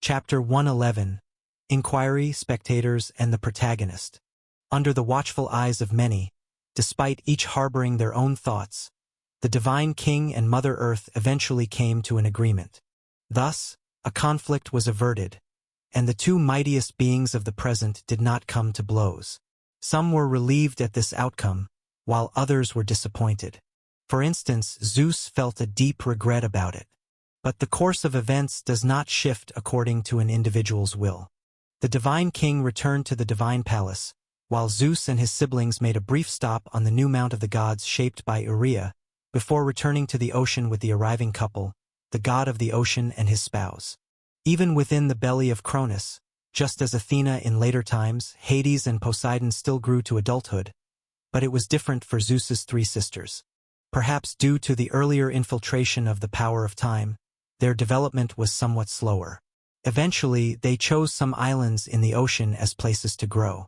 Chapter 111. Inquiry, Spectators, and the Protagonist. Under the watchful eyes of many, despite each harboring their own thoughts, the divine king and Mother Earth eventually came to an agreement. Thus, a conflict was averted, and the two mightiest beings of the present did not come to blows. Some were relieved at this outcome, while others were disappointed. For instance, Zeus felt a deep regret about it. But the course of events does not shift according to an individual's will. The divine king returned to the divine palace, while Zeus and his siblings made a brief stop on the new mount of the gods shaped by Urea, before returning to the ocean with the arriving couple, the god of the ocean and his spouse. Even within the belly of Cronus, just as Athena in later times, Hades and Poseidon still grew to adulthood, but it was different for Zeus's three sisters. Perhaps due to the earlier infiltration of the power of time, their development was somewhat slower. Eventually, they chose some islands in the ocean as places to grow.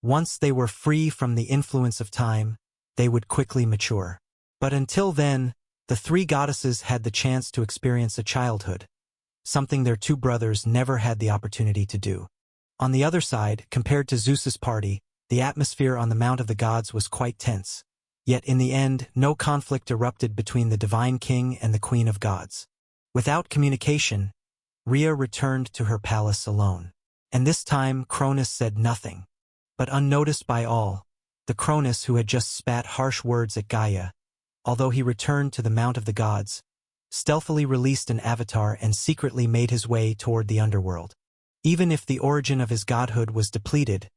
Once they were free from the influence of time, they would quickly mature. But until then, the three goddesses had the chance to experience a childhood, something their two brothers never had the opportunity to do. On the other side, compared to Zeus's party, the atmosphere on the Mount of the Gods was quite tense. Yet in the end, no conflict erupted between the divine king and the queen of gods. Without communication, Rhea returned to her palace alone. And this time Cronus said nothing. But unnoticed by all, the Cronus who had just spat harsh words at Gaia, although he returned to the Mount of the Gods, stealthily released an avatar and secretly made his way toward the underworld. Even if the origin of his godhood was depleted,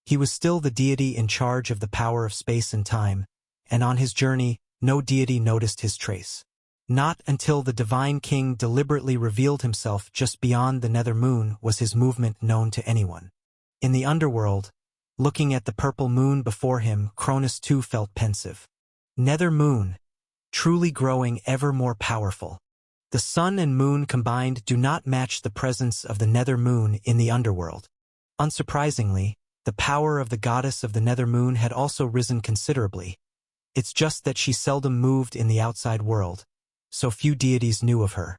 he was still the deity in charge of the power of space and time, and on his journey, no deity noticed his trace. Not until the divine king deliberately revealed himself just beyond the nether moon was his movement known to anyone. In the underworld, looking at the purple moon before him, Cronus too felt pensive. Nether moon, truly growing ever more powerful. The sun and moon combined do not match the presence of the nether moon in the underworld. Unsurprisingly, the power of the goddess of the nether moon had also risen considerably. It's just that she seldom moved in the outside world, so few deities knew of her.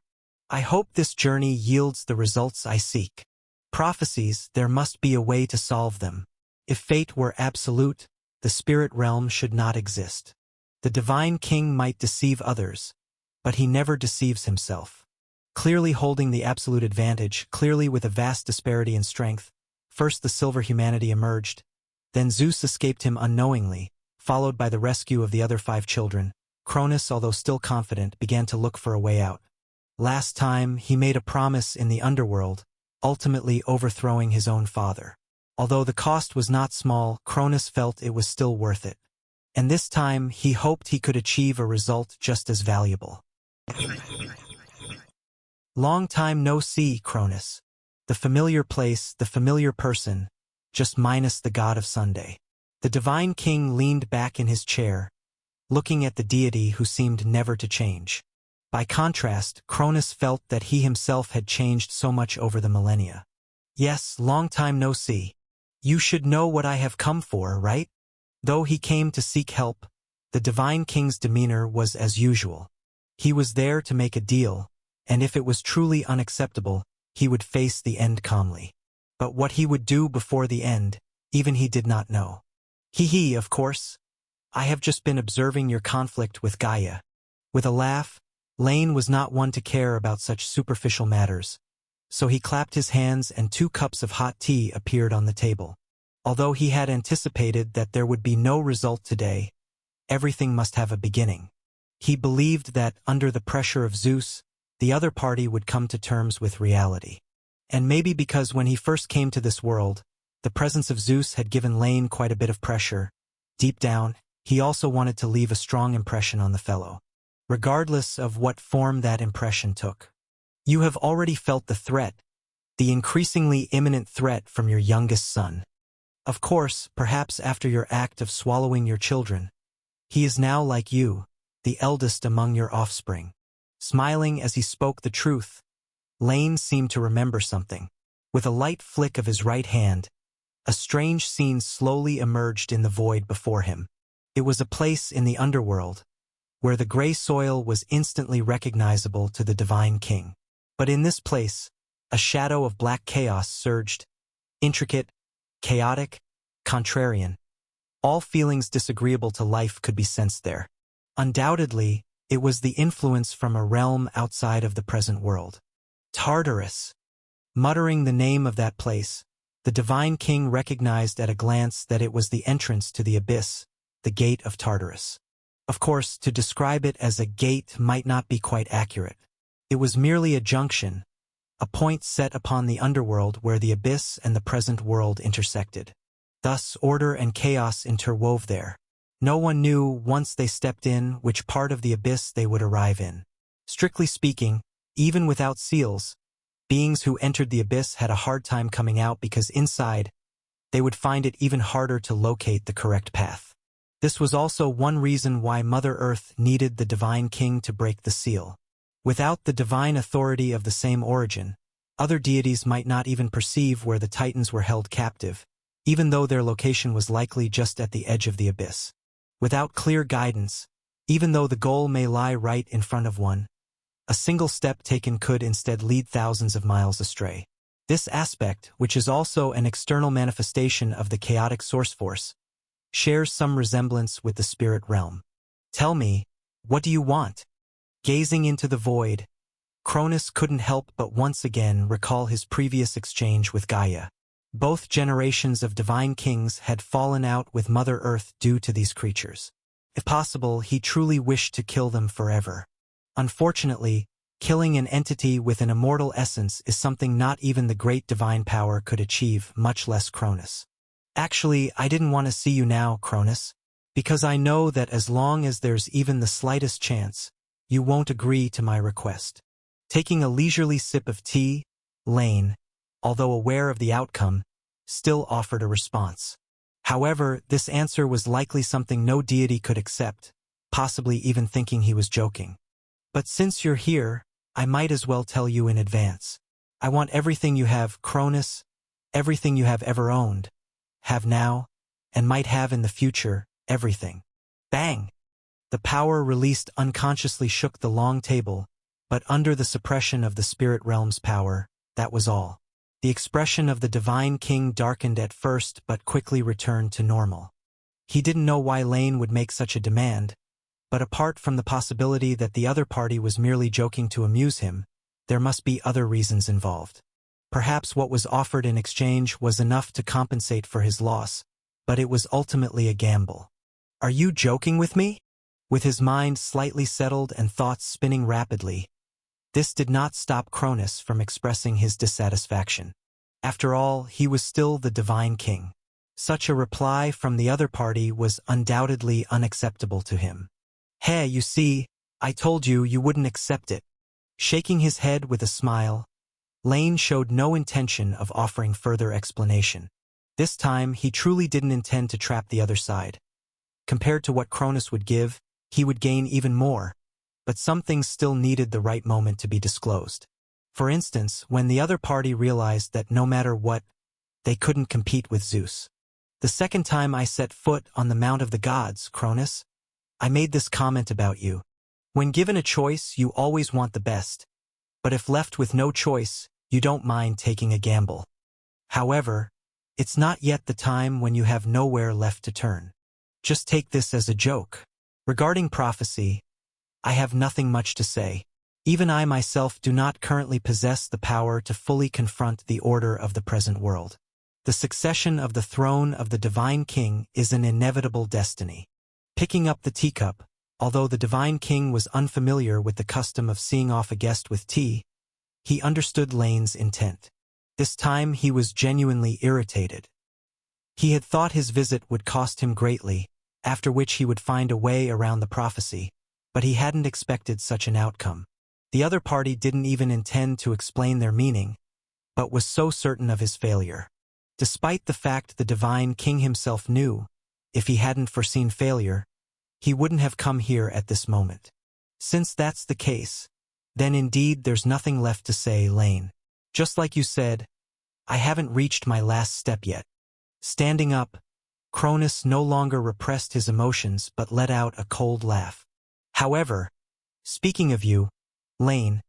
I hope this journey yields the results I seek. Prophecies, there must be a way to solve them. If fate were absolute, the spirit realm should not exist. The divine king might deceive others, but he never deceives himself. Clearly holding the absolute advantage, clearly with a vast disparity in strength, first the silver humanity emerged, then Zeus escaped him unknowingly, followed by the rescue of the other 5 children. Cronus, although still confident, began to look for a way out. Last time, he made a promise in the underworld, ultimately overthrowing his own father. Although the cost was not small, Cronus felt it was still worth it. And this time, he hoped he could achieve a result just as valuable. Long time no see, Cronus. The familiar place, the familiar person, just minus the god of Sunday. The divine king leaned back in his chair, looking at the deity who seemed never to change. By contrast, Cronus felt that he himself had changed so much over the millennia. Yes, long time no see. You should know what I have come for, right? Though he came to seek help, the divine king's demeanor was as usual. He was there to make a deal, and if it was truly unacceptable, he would face the end calmly. But what he would do before the end, even he did not know. He, of course. I have just been observing your conflict with Gaia. With a laugh, Lane was not one to care about such superficial matters, so he clapped his hands and 2 cups of hot tea appeared on the table. Although he had anticipated that there would be no result today, everything must have a beginning. He believed that, under the pressure of Zeus, the other party would come to terms with reality. And maybe because when he first came to this world, the presence of Zeus had given Lane quite a bit of pressure. Deep down, he also wanted to leave a strong impression on the fellow, regardless of what form that impression took. You have already felt the threat, the increasingly imminent threat from your youngest son. Of course, perhaps after your act of swallowing your children, he is now like you, the eldest among your offspring. Smiling as he spoke the truth, Lane seemed to remember something. With a light flick of his right hand, a strange scene slowly emerged in the void before him. It was a place in the underworld, where the gray soil was instantly recognizable to the divine king. But in this place, A shadow of black chaos surged, intricate, chaotic, contrarian. All feelings disagreeable to life could be sensed there. Undoubtedly, it was the influence from a realm outside of the present world. Tartarus. Muttering the name of that place, the divine king recognized at a glance that it was the entrance to the abyss, the Gate of Tartarus. Of course, to describe it as a gate might not be quite accurate. It was merely a junction, a point set upon the underworld where the abyss and the present world intersected. Thus, order and chaos interwove there. No one knew, once they stepped in, which part of the abyss they would arrive in. Strictly speaking, even without seals, beings who entered the abyss had a hard time coming out because inside, they would find it even harder to locate the correct path. This was also one reason why Mother Earth needed the Divine King to break the seal. Without the divine authority of the same origin, other deities might not even perceive where the Titans were held captive, even though their location was likely just at the edge of the abyss. Without clear guidance, even though the goal may lie right in front of one, a single step taken could instead lead thousands of miles astray. This aspect, which is also an external manifestation of the chaotic source force, shares some resemblance with the spirit realm. Tell me, what do you want? Gazing into the void, Cronus couldn't help but once again recall his previous exchange with Gaia. Both generations of divine kings had fallen out with Mother Earth due to these creatures. If possible, he truly wished to kill them forever. Unfortunately, killing an entity with an immortal essence is something not even the great divine power could achieve, much less Cronus. Actually, I didn't want to see you now, Cronus, because I know that as long as there's even the slightest chance, you won't agree to my request. Taking a leisurely sip of tea, Lane, although aware of the outcome, still offered a response. However, this answer was likely something no deity could accept, possibly even thinking he was joking. But since you're here, I might as well tell you in advance. I want everything you have, Cronus, everything you have ever owned, have now, and might have in the future, everything. Bang! The power released unconsciously shook the long table, but under the suppression of the spirit realm's power, that was all. The expression of the divine king darkened at first but quickly returned to normal. He didn't know why Lane would make such a demand, but apart from the possibility that the other party was merely joking to amuse him, there must be other reasons involved. Perhaps what was offered in exchange was enough to compensate for his loss, but it was ultimately a gamble. Are you joking with me? With his mind slightly settled and thoughts spinning rapidly, this did not stop Cronus from expressing his dissatisfaction. After all, he was still the divine king. Such a reply from the other party was undoubtedly unacceptable to him. Hey, you see, I told you you wouldn't accept it. Shaking his head with a smile, Lane showed no intention of offering further explanation. This time, he truly didn't intend to trap the other side. Compared to what Cronus would give, he would gain even more, but some things still needed the right moment to be disclosed. For instance, when the other party realized that no matter what, they couldn't compete with Zeus. The second time I set foot on the Mount of the Gods, Cronus, I made this comment about you. When given a choice, you always want the best, but if left with no choice, you don't mind taking a gamble. However, it's not yet the time when you have nowhere left to turn. Just take this as a joke. Regarding prophecy, I have nothing much to say. Even I myself do not currently possess the power to fully confront the order of the present world. The succession of the throne of the Divine King is an inevitable destiny. Picking up the teacup, although the Divine King was unfamiliar with the custom of seeing off a guest with tea, he understood Lane's intent. This time he was genuinely irritated. He had thought his visit would cost him greatly, after which he would find a way around the prophecy, but he hadn't expected such an outcome. The other party didn't even intend to explain their meaning, but was so certain of his failure. Despite the fact the Divine King himself knew, if he hadn't foreseen failure, he wouldn't have come here at this moment. Since that's the case, then indeed there's nothing left to say, Lane. Just like you said, I haven't reached my last step yet. Standing up, Cronus no longer repressed his emotions but let out a cold laugh. However, speaking of you, Lane,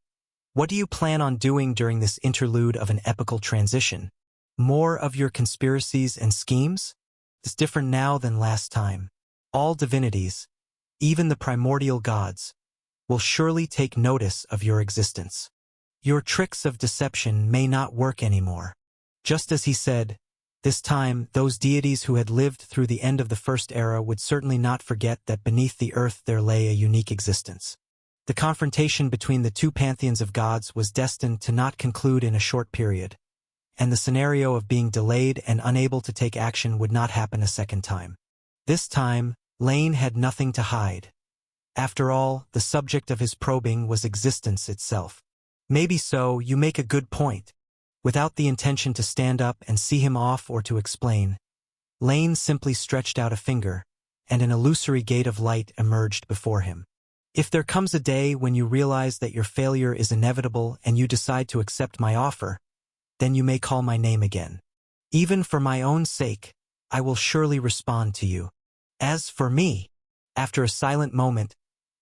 What do you plan on doing during this interlude of an epical transition? More of your conspiracies and schemes? It's different now than last time. All divinities, even the primordial gods, will surely take notice of your existence. Your tricks of deception may not work anymore. Just as he said, this time those deities who had lived through the end of the First Era would certainly not forget that beneath the earth there lay a unique existence. The confrontation between the two pantheons of gods was destined to not conclude in a short period, and the scenario of being delayed and unable to take action would not happen a second time. This time, Lane had nothing to hide. After all, the subject of his probing was existence itself. Maybe so, you make a good point. Without the intention to stand up and see him off or to explain, Lane simply stretched out a finger, and an illusory gate of light emerged before him. If there comes a day when you realize that your failure is inevitable and you decide to accept my offer, then you may call my name again. Even for my own sake, I will surely respond to you. As for me, after a silent moment,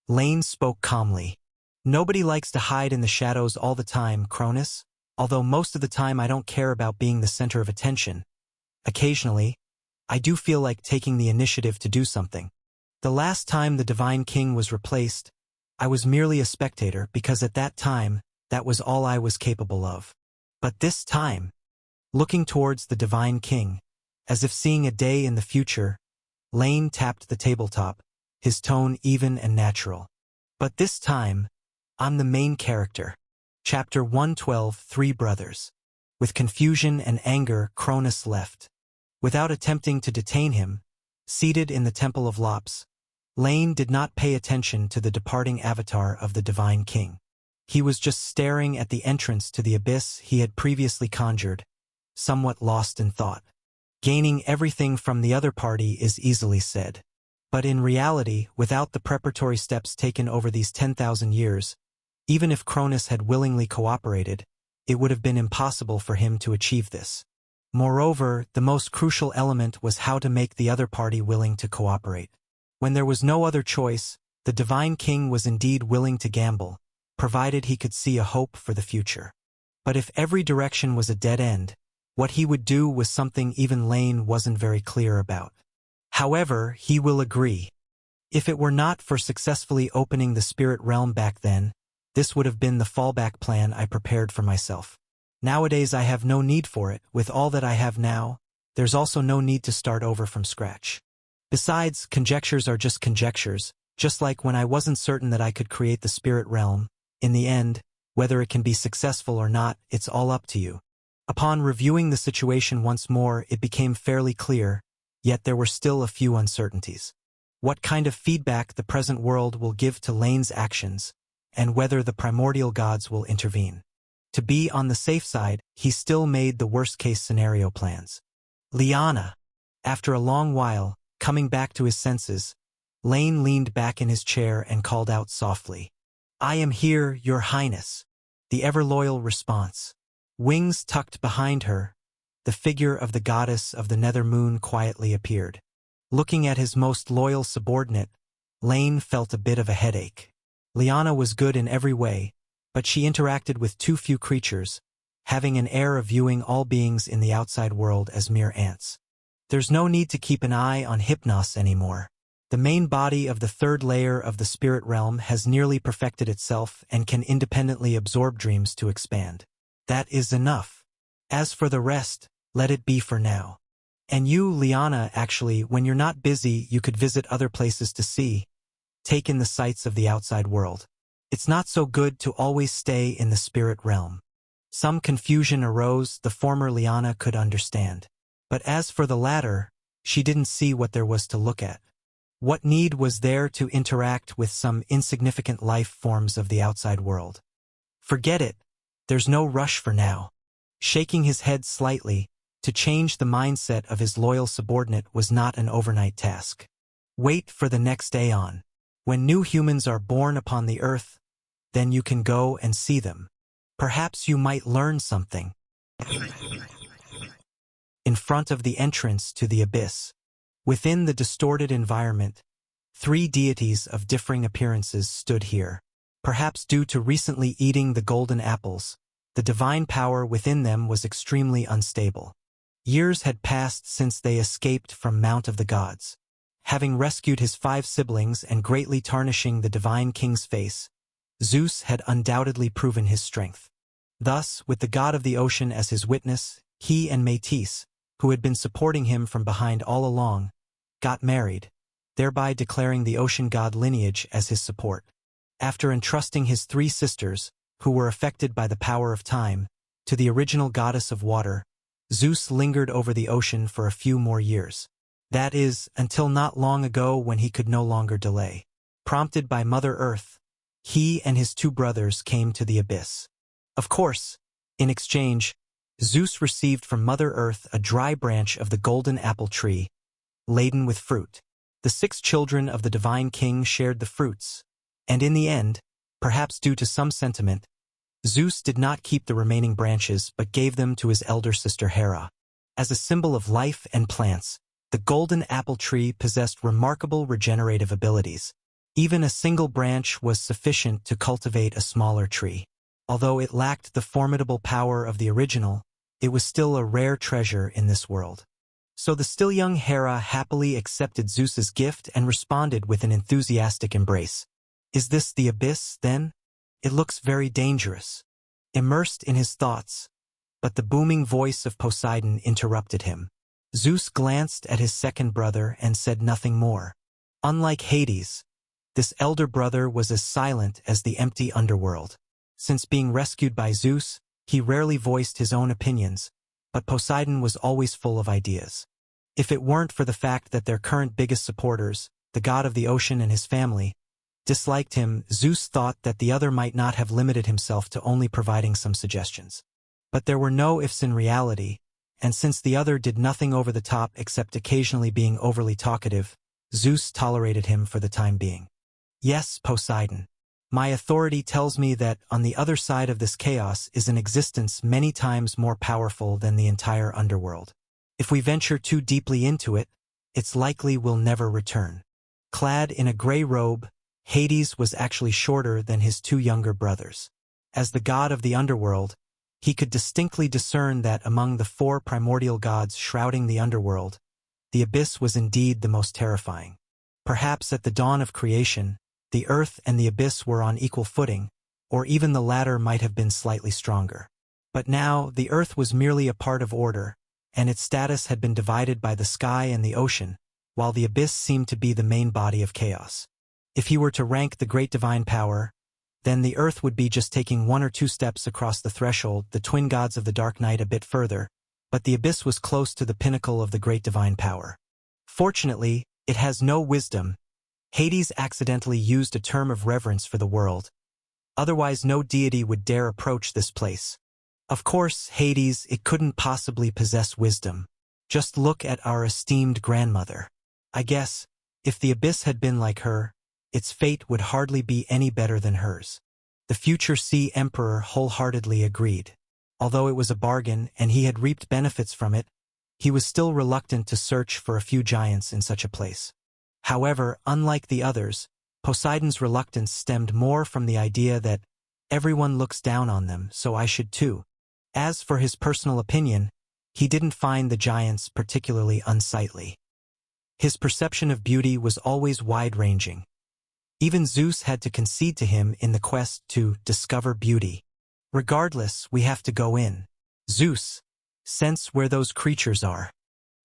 Lane spoke calmly. Nobody likes to hide in the shadows all the time, Cronus, although most of the time I don't care about being the center of attention. Occasionally, I do feel like taking the initiative to do something. The last time the Divine King was replaced, I was merely a spectator because at that time, that was all I was capable of. But this time, looking towards the Divine King, as if seeing a day in the future, Lane tapped the tabletop, his tone even and natural. But this time, I'm the main character. Chapter 112, Three Brothers. With confusion and anger, Cronus left. Without attempting to detain him, seated in the Temple of Lops, Lane did not pay attention to the departing avatar of the Divine King. He was just staring at the entrance to the abyss he had previously conjured, somewhat lost in thought. Gaining everything from the other party is easily said. But in reality, without the preparatory steps taken over these 10,000 years, even if Cronus had willingly cooperated, it would have been impossible for him to achieve this. Moreover, the most crucial element was how to make the other party willing to cooperate. When there was no other choice, the Divine King was indeed willing to gamble, provided he could see a hope for the future. But if every direction was a dead end, what he would do was something even Lane wasn't very clear about. However, he will agree. If it were not for successfully opening the spirit realm back then, this would have been the fallback plan I prepared for myself. Nowadays I have no need for it. With all that I have now, there's also no need to start over from scratch. Besides, conjectures are just conjectures, just like when I wasn't certain that I could create the spirit realm. In the end, whether it can be successful or not, it's all up to you. Upon reviewing the situation once more, it became fairly clear, yet there were still a few uncertainties. What kind of feedback the present world will give to Lane's actions, and whether the primordial gods will intervene. To be on the safe side, he still made the worst-case scenario plans. Liana. After a long while, coming back to his senses, Lane leaned back in his chair and called out softly, "I am here, Your Highness." The ever-loyal response. Wings tucked behind her, the figure of the goddess of the nether moon quietly appeared. Looking at his most loyal subordinate, Lane felt a bit of a headache. Liana was good in every way, but she interacted with too few creatures, having an air of viewing all beings in the outside world as mere ants. There's no need to keep an eye on Hypnos anymore. The main body of the third layer of the spirit realm has nearly perfected itself and can independently absorb dreams to expand. That is enough. As for the rest, let it be for now. And you, Liana, actually, when you're not busy, you could visit other places to see, take in the sights of the outside world. It's not so good to always stay in the spirit realm. Some confusion arose, the former Liana could understand. But as for the latter, she didn't see what there was to look at. What need was there to interact with some insignificant life forms of the outside world? Forget it. There's no rush for now. Shaking his head slightly, to change the mindset of his loyal subordinate was not an overnight task. Wait for the next aeon. When new humans are born upon the earth, then you can go and see them. Perhaps you might learn something. In front of the entrance to the abyss, within the distorted environment, three deities of differing appearances stood here. Perhaps due to recently eating the golden apples, the divine power within them was extremely unstable. Years had passed since they escaped from Mount of the Gods. Having rescued his 5 siblings and greatly tarnishing the divine king's face, Zeus had undoubtedly proven his strength. Thus, with the god of the ocean as his witness, he and Métis, who had been supporting him from behind all along, got married, thereby declaring the ocean god lineage as his support. After entrusting his 3 sisters, who were affected by the power of time, to the original goddess of water, Zeus lingered over the ocean for a few more years. That is, until not long ago when he could no longer delay. Prompted by Mother Earth, he and his 2 brothers came to the abyss. Of course, in exchange, Zeus received from Mother Earth a dry branch of the golden apple tree, laden with fruit. The 6 children of the divine king shared the fruits, and in the end, perhaps due to some sentiment, Zeus did not keep the remaining branches but gave them to his elder sister Hera. As a symbol of life and plants, the golden apple tree possessed remarkable regenerative abilities. Even a single branch was sufficient to cultivate a smaller tree. Although it lacked the formidable power of the original, it was still a rare treasure in this world. So the still young Hera happily accepted Zeus's gift and responded with an enthusiastic embrace. Is this the abyss, then? It looks very dangerous. Immersed in his thoughts, but the booming voice of Poseidon interrupted him. Zeus glanced at his second brother and said nothing more. Unlike Hades, this elder brother was as silent as the empty underworld. Since being rescued by Zeus, he rarely voiced his own opinions, but Poseidon was always full of ideas. If it weren't for the fact that their current biggest supporters, the god of the ocean and his family, disliked him, Zeus thought that the other might not have limited himself to only providing some suggestions. But there were no ifs in reality, and since the other did nothing over the top except occasionally being overly talkative, Zeus tolerated him for the time being. Yes, Poseidon. My authority tells me that on the other side of this chaos is an existence many times more powerful than the entire underworld. If we venture too deeply into it, it's likely we'll never return. Clad in a gray robe, Hades was actually shorter than his 2 younger brothers. As the god of the underworld, he could distinctly discern that among the 4 primordial gods shrouding the underworld, the abyss was indeed the most terrifying. Perhaps at the dawn of creation, the earth and the abyss were on equal footing, or even the latter might have been slightly stronger. But now, the earth was merely a part of order, and its status had been divided by the sky and the ocean, while the abyss seemed to be the main body of chaos. If he were to rank the great divine power, then the earth would be just taking 1 or 2 steps across the threshold, the twin gods of the dark night a bit further, but the abyss was close to the pinnacle of the great divine power. Fortunately, it has no wisdom. Hades accidentally used a term of reverence for the world. Otherwise, no deity would dare approach this place. Of course, Hades, it couldn't possibly possess wisdom. Just look at our esteemed grandmother. I guess, if the abyss had been like her, its fate would hardly be any better than hers. The future Sea Emperor wholeheartedly agreed. Although it was a bargain and he had reaped benefits from it, he was still reluctant to search for a few giants in such a place. However, unlike the others, Poseidon's reluctance stemmed more from the idea that everyone looks down on them, so I should too. As for his personal opinion, he didn't find the giants particularly unsightly. His perception of beauty was always wide-ranging. Even Zeus had to concede to him in the quest to discover beauty. Regardless, we have to go in. Zeus, sense where those creatures are.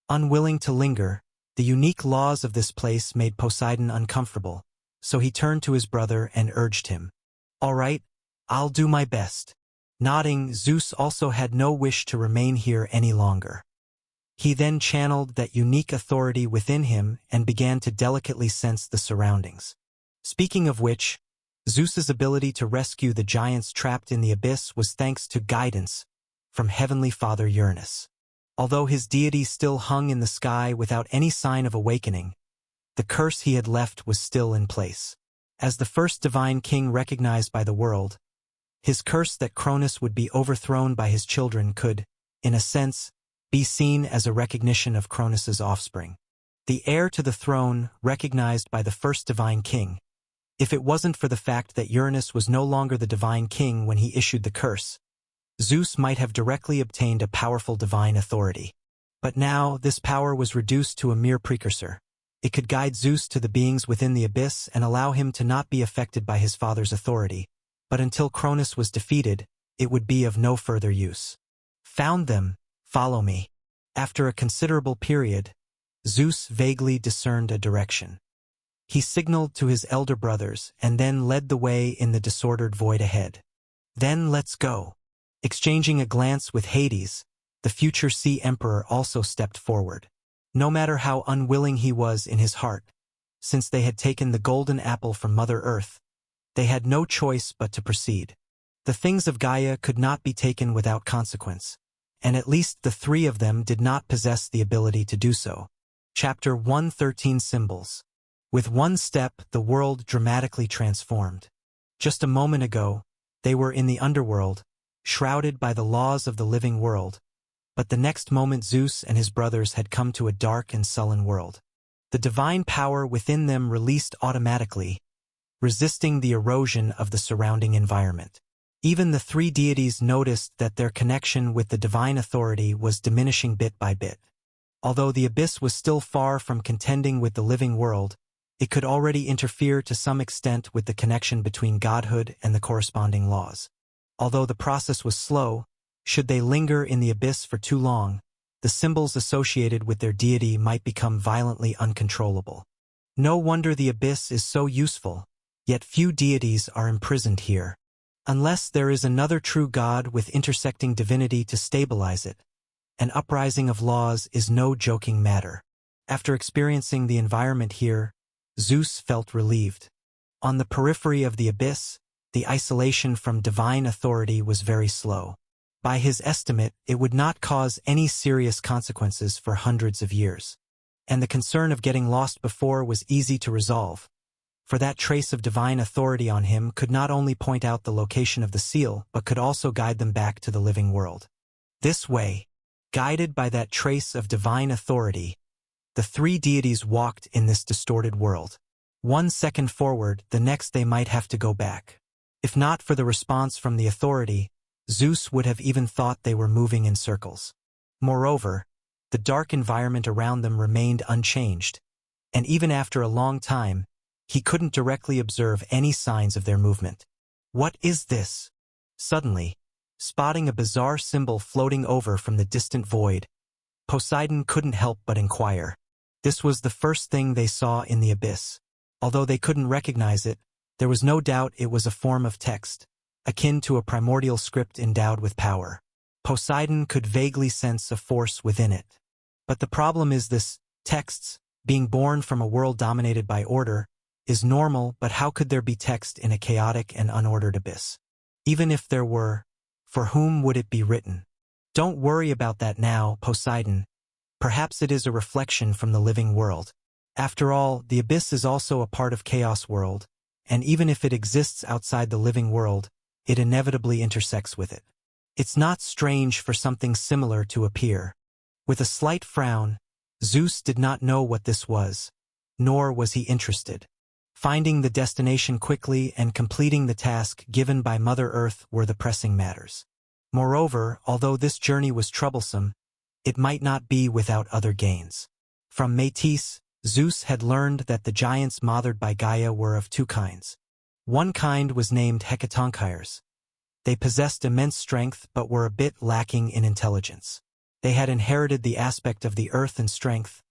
Unwilling to linger, the unique laws of this place made Poseidon uncomfortable, so he turned to his brother and urged him. All right, I'll do my best. Nodding, Zeus also had no wish to remain here any longer. He then channeled that unique authority within him and began to delicately sense the surroundings. Speaking of which, Zeus's ability to rescue the giants trapped in the abyss was thanks to guidance from Heavenly Father Uranus. Although his deity still hung in the sky without any sign of awakening, the curse he had left was still in place. As the first divine king recognized by the world, his curse that Cronus would be overthrown by his children could, in a sense, be seen as a recognition of Cronus's offspring. The heir to the throne, recognized by the first divine king, If it wasn't for the fact that Uranus was no longer the divine king when he issued the curse, Zeus might have directly obtained a powerful divine authority. But now, this power was reduced to a mere precursor. It could guide Zeus to the beings within the abyss and allow him to not be affected by his father's authority. But until Cronus was defeated, it would be of no further use. Found them, follow me. After a considerable period, Zeus vaguely discerned a direction. He signaled to his elder brothers and then led the way in the disordered void ahead. Then let's go. Exchanging a glance with Hades, the future Sea Emperor also stepped forward. No matter how unwilling he was in his heart, since they had taken the golden apple from Mother Earth, they had no choice but to proceed. The things of Gaia could not be taken without consequence, and at least the three of them did not possess the ability to do so. Chapter 113 Symbols. With one step, the world dramatically transformed. Just a moment ago, they were in the underworld, shrouded by the laws of the living world, but the next moment Zeus and his brothers had come to a dark and sullen world. The divine power within them released automatically, resisting the erosion of the surrounding environment. Even the three deities noticed that their connection with the divine authority was diminishing bit by bit. Although the abyss was still far from contending with the living world, it could already interfere to some extent with the connection between godhood and the corresponding laws. Although the process was slow, should they linger in the abyss for too long, the symbols associated with their deity might become violently uncontrollable. No wonder the abyss is so useful, yet few deities are imprisoned here. Unless there is another true god with intersecting divinity to stabilize it, an uprising of laws is no joking matter. After experiencing the environment here, Zeus felt relieved. On the periphery of the abyss, the isolation from divine authority was very slow. By his estimate, it would not cause any serious consequences for hundreds of years. And the concern of getting lost before was easy to resolve, for that trace of divine authority on him could not only point out the location of the seal, but could also guide them back to the living world. This way, guided by that trace of divine authority, the three deities walked in this distorted world. 1 second forward, the next they might have to go back. If not for the response from the authority, Zeus would have even thought they were moving in circles. Moreover, the dark environment around them remained unchanged, and even after a long time, he couldn't directly observe any signs of their movement. What is this? Suddenly, spotting a bizarre symbol floating over from the distant void, Poseidon couldn't help but inquire. This was the first thing they saw in the abyss. Although they couldn't recognize it, there was no doubt it was a form of text, akin to a primordial script endowed with power. Poseidon could vaguely sense a force within it. But the problem is this: texts, being born from a world dominated by order, is normal, but how could there be text in a chaotic and unordered abyss? Even if there were, for whom would it be written? Don't worry about that now, Poseidon. Perhaps it is a reflection from the living world. After all, the abyss is also a part of Chaos World, and even if it exists outside the living world, it inevitably intersects with it. It's not strange for something similar to appear. With a slight frown, Zeus did not know what this was, nor was he interested. Finding the destination quickly and completing the task given by Mother Earth were the pressing matters. Moreover, although this journey was troublesome, it might not be without other gains. From Métis, Zeus had learned that the giants mothered by Gaia were of two kinds. One kind was named Hecatonchires. They possessed immense strength but were a bit lacking in intelligence. They had inherited the aspect of the earth and strength,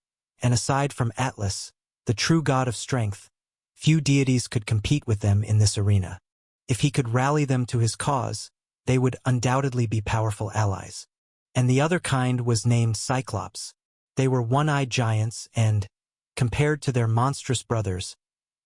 and aside from Atlas, the true god of strength, few deities could compete with them in this arena. If he could rally them to his cause, they would undoubtedly be powerful allies. And the other kind was named Cyclops. They were one-eyed giants and, compared to their monstrous brothers,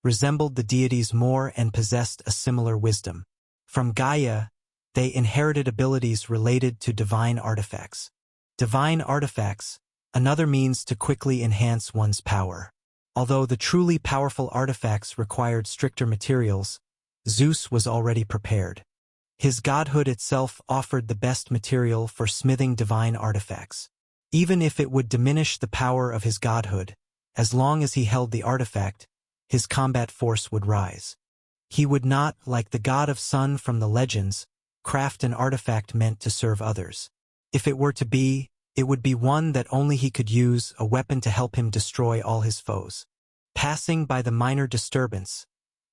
resembled the deities more and possessed a similar wisdom. From Gaia, they inherited abilities related to divine artifacts. Divine artifacts, another means to quickly enhance one's power. Although the truly powerful artifacts required stricter materials, Zeus was already prepared. His godhood itself offered the best material for smithing divine artifacts. Even if it would diminish the power of his godhood, as long as he held the artifact, his combat force would rise. He would not, like the god of sun from the legends, craft an artifact meant to serve others. If it were to be, it would be one that only he could use, a weapon to help him destroy all his foes. Passing by the minor disturbance,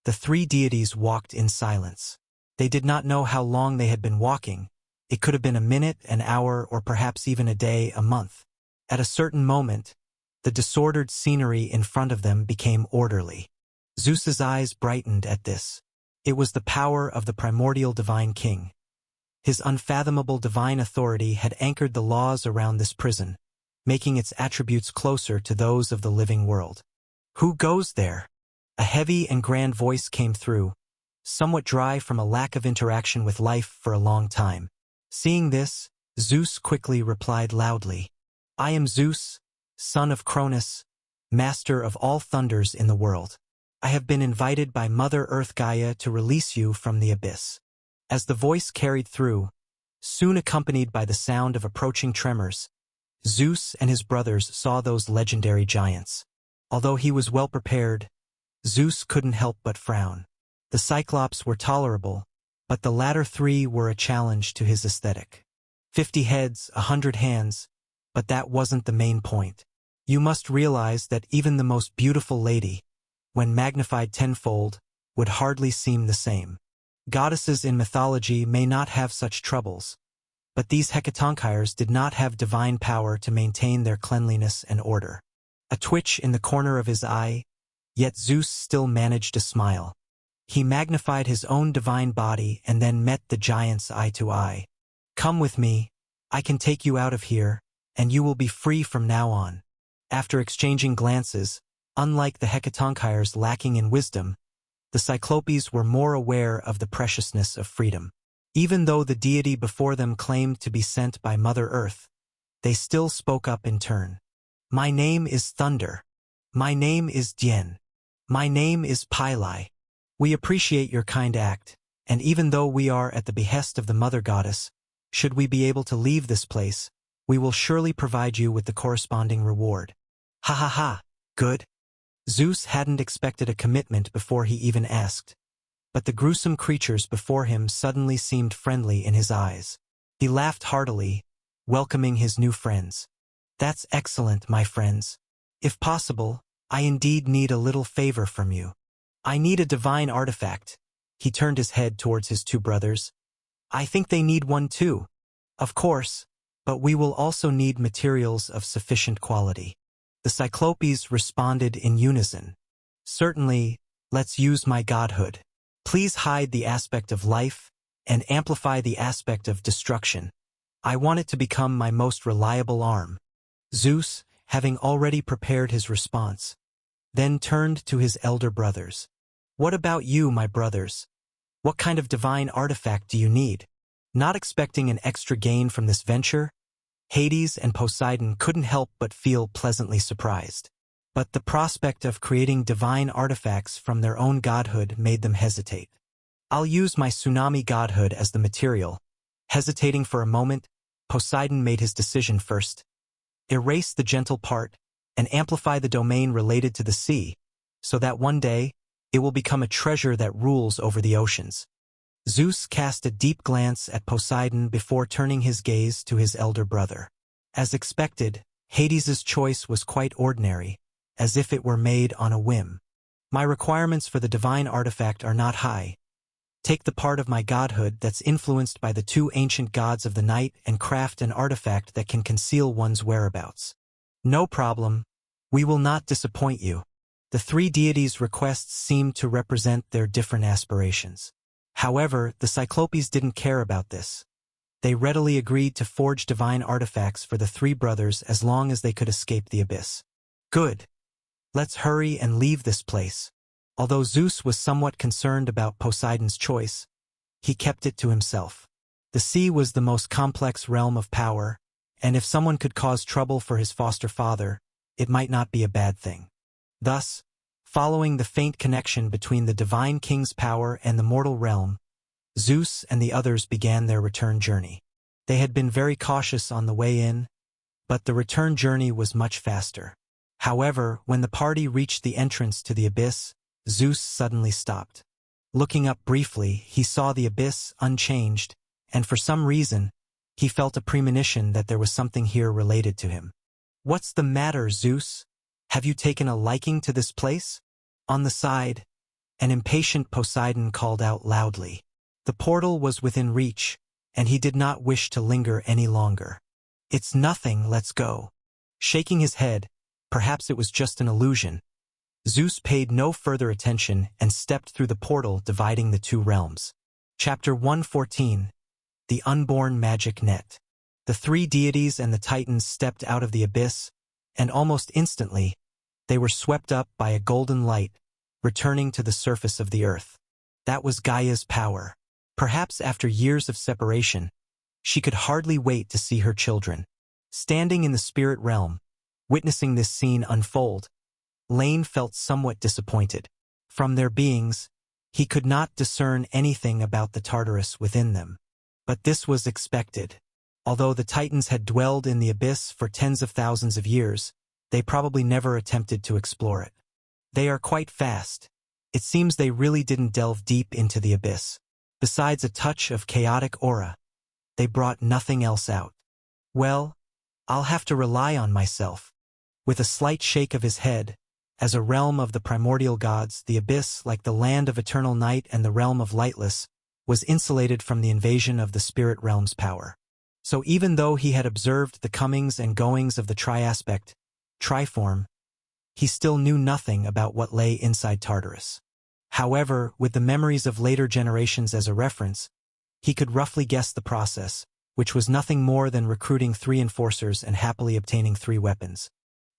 the three deities walked in silence. They did not know how long they had been walking. It could have been a minute, an hour, or perhaps even a day, a month. At a certain moment, the disordered scenery in front of them became orderly. Zeus's eyes brightened at this. It was the power of the primordial divine king. His unfathomable divine authority had anchored the laws around this prison, making its attributes closer to those of the living world. "Who goes there?" A heavy and grand voice came through, somewhat dry from a lack of interaction with life for a long time. Seeing this, Zeus quickly replied loudly, "I am Zeus, son of Cronus, master of all thunders in the world. I have been invited by Mother Earth Gaia to release you from the abyss." As the voice carried through, soon accompanied by the sound of approaching tremors, Zeus and his brothers saw those legendary giants. Although he was well prepared, Zeus couldn't help but frown. The Cyclops were tolerable, but the latter three were a challenge to his aesthetic. 50 heads, 100 hands, but that wasn't the main point. You must realize that even the most beautiful lady, when magnified tenfold, would hardly seem the same. Goddesses in mythology may not have such troubles, but these Hecatonchires did not have divine power to maintain their cleanliness and order. A twitch in the corner of his eye, yet Zeus still managed to smile. He magnified his own divine body and then met the giant's eye to eye. "Come with me, I can take you out of here, and you will be free from now on." After exchanging glances, unlike the Hecatonchires lacking in wisdom, the Cyclopes were more aware of the preciousness of freedom. Even though the deity before them claimed to be sent by Mother Earth, they still spoke up in turn. "My name is Thunder. My name is Dien. My name is Pylai. We appreciate your kind act, and even though we are at the behest of the Mother Goddess, should we be able to leave this place, we will surely provide you with the corresponding reward." Ha ha ha, good? Zeus hadn't expected a commitment before he even asked, but the gruesome creatures before him suddenly seemed friendly in his eyes. He laughed heartily, welcoming his new friends. "That's excellent, my friends. If possible, I indeed need a little favor from you. I need a divine artifact." He turned his head towards his two brothers. "I think they need one too. Of course, but we will also need materials of sufficient quality." The Cyclopes responded in unison. "Certainly, let's use my godhood. Please hide the aspect of life and amplify the aspect of destruction. I want it to become my most reliable arm." Zeus, having already prepared his response, then turned to his elder brothers. "What about you, my brothers? What kind of divine artifact do you need?" Not expecting an extra gain from this venture, Hades and Poseidon couldn't help but feel pleasantly surprised. But the prospect of creating divine artifacts from their own godhood made them hesitate. "I'll use my tsunami godhood as the material." Hesitating for a moment, Poseidon made his decision first. "Erase the gentle part and amplify the domain related to the sea, so that one day it will become a treasure that rules over the oceans." Zeus cast a deep glance at Poseidon before turning his gaze to his elder brother. As expected, Hades's choice was quite ordinary, as if it were made on a whim. "My requirements for the divine artifact are not high. Take the part of my godhood that's influenced by the two ancient gods of the night and craft an artifact that can conceal one's whereabouts." "No problem. We will not disappoint you." The three deities' requests seemed to represent their different aspirations. However, the Cyclopes didn't care about this. They readily agreed to forge divine artifacts for the three brothers as long as they could escape the abyss. "Good. Let's hurry and leave this place." Although Zeus was somewhat concerned about Poseidon's choice, he kept it to himself. The sea was the most complex realm of power, and if someone could cause trouble for his foster father, it might not be a bad thing. Thus, following the faint connection between the divine king's power and the mortal realm, Zeus and the others began their return journey. They had been very cautious on the way in, but the return journey was much faster. However, when the party reached the entrance to the abyss, Zeus suddenly stopped. Looking up briefly, he saw the abyss unchanged, and for some reason, he felt a premonition that there was something here related to him. "What's the matter, Zeus? Have you taken a liking to this place?" On the side, an impatient Poseidon called out loudly. The portal was within reach, and he did not wish to linger any longer. "It's nothing, let's go." Shaking his head, perhaps it was just an illusion, Zeus paid no further attention and stepped through the portal dividing the two realms. Chapter 114. The Unborn Magic Net. The three deities and the Titans stepped out of the abyss, and almost instantly, they were swept up by a golden light, returning to the surface of the earth. That was Gaia's power. Perhaps after years of separation, she could hardly wait to see her children. Standing in the spirit realm, witnessing this scene unfold, Lane felt somewhat disappointed. From their beings, he could not discern anything about the Tartarus within them. But this was expected. Although the Titans had dwelled in the abyss for tens of thousands of years, they probably never attempted to explore it. They are quite fast. It seems they really didn't delve deep into the abyss. Besides a touch of chaotic aura, they brought nothing else out. "Well, I'll have to rely on myself." With a slight shake of his head, as a realm of the primordial gods, the abyss, like the land of eternal night and the realm of lightless, was insulated from the invasion of the spirit realm's power. So even though he had observed the comings and goings of the triaspect, Triform, he still knew nothing about what lay inside Tartarus. However, with the memories of later generations as a reference, he could roughly guess the process, which was nothing more than recruiting 3 enforcers and happily obtaining 3 weapons.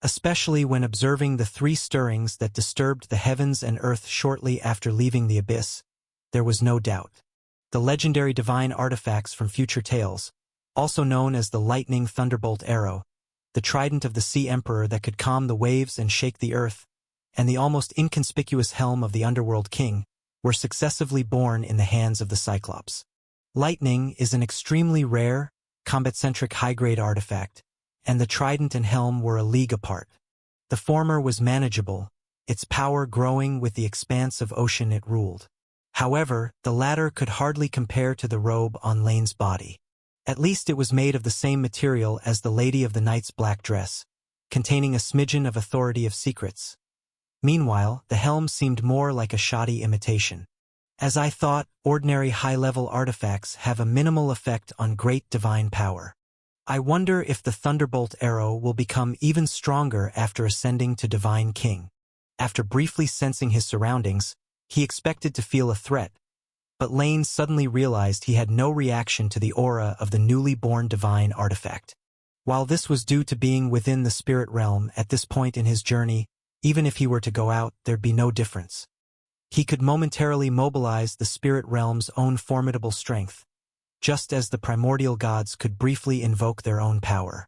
Especially when observing the 3 stirrings that disturbed the heavens and earth shortly after leaving the abyss, there was no doubt. The legendary divine artifacts from future tales, also known as the lightning thunderbolt arrow, the trident of the Sea Emperor that could calm the waves and shake the earth, and the almost inconspicuous helm of the Underworld King, were successively born in the hands of the Cyclops. Lightning is an extremely rare, combat-centric high-grade artifact, and the trident and helm were a league apart. The former was manageable, its power growing with the expanse of ocean it ruled. However, the latter could hardly compare to the robe on Lane's body. At least it was made of the same material as the Lady of the Night's black dress, containing a smidgen of authority of secrets. Meanwhile, the helm seemed more like a shoddy imitation. As I thought, ordinary high-level artifacts have a minimal effect on great divine power. I wonder if the Thunderbolt arrow will become even stronger after ascending to Divine King. After briefly sensing his surroundings, he expected to feel a threat, but Lane suddenly realized he had no reaction to the aura of the newly born divine artifact. While this was due to being within the spirit realm at this point in his journey, even if he were to go out, there'd be no difference. He could momentarily mobilize the spirit realm's own formidable strength, just as the primordial gods could briefly invoke their own power.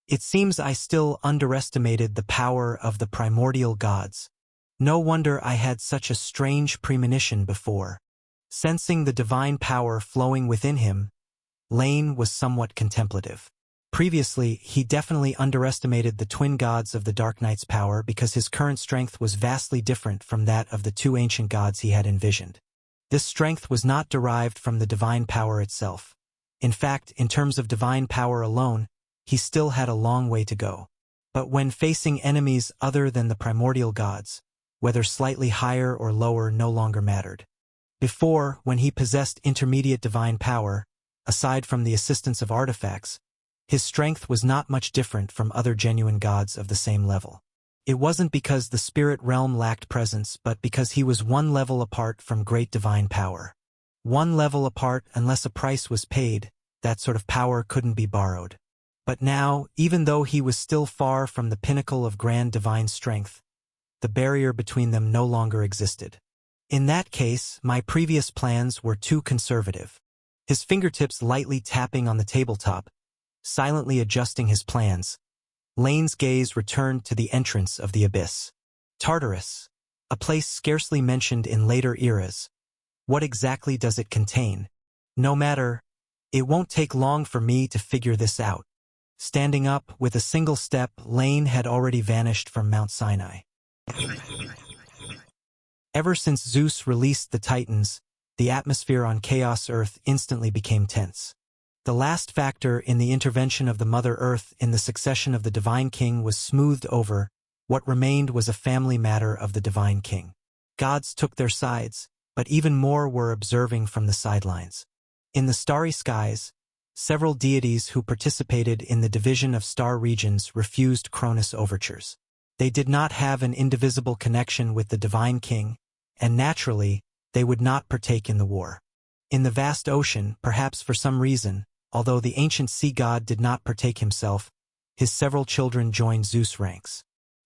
It seems I still underestimated the power of the primordial gods. No wonder I had such a strange premonition before. Sensing the divine power flowing within him, Lane was somewhat contemplative. Previously, he definitely underestimated the twin gods of the Dark Knight's power because his current strength was vastly different from that of the 2 ancient gods he had envisioned. This strength was not derived from the divine power itself. In fact, in terms of divine power alone, he still had a long way to go. But when facing enemies other than the primordial gods, whether slightly higher or lower no longer mattered. Before, when he possessed intermediate divine power, aside from the assistance of artifacts, his strength was not much different from other genuine gods of the same level. It wasn't because the spirit realm lacked presence, but because he was 1 level apart from great divine power. 1 level apart unless a price was paid, that sort of power couldn't be borrowed. But now, even though he was still far from the pinnacle of grand divine strength, the barrier between them no longer existed. In that case, my previous plans were too conservative. His fingertips lightly tapping on the tabletop, silently adjusting his plans, Lane's gaze returned to the entrance of the abyss. Tartarus, a place scarcely mentioned in later eras. What exactly does it contain? No matter, it won't take long for me to figure this out. Standing up, with a single step, Lane had already vanished from Mount Sinai. Ever since Zeus released the Titans, the atmosphere on Chaos Earth instantly became tense. The last factor in the intervention of the Mother Earth in the succession of the Divine King was smoothed over. What remained was a family matter of the Divine King. Gods took their sides, but even more were observing from the sidelines. In the starry skies, several deities who participated in the division of star regions refused Cronus' overtures. They did not have an indivisible connection with the Divine King, and naturally, they would not partake in the war. In the vast ocean, perhaps for some reason, although the ancient sea god did not partake himself, his several children joined Zeus' ranks.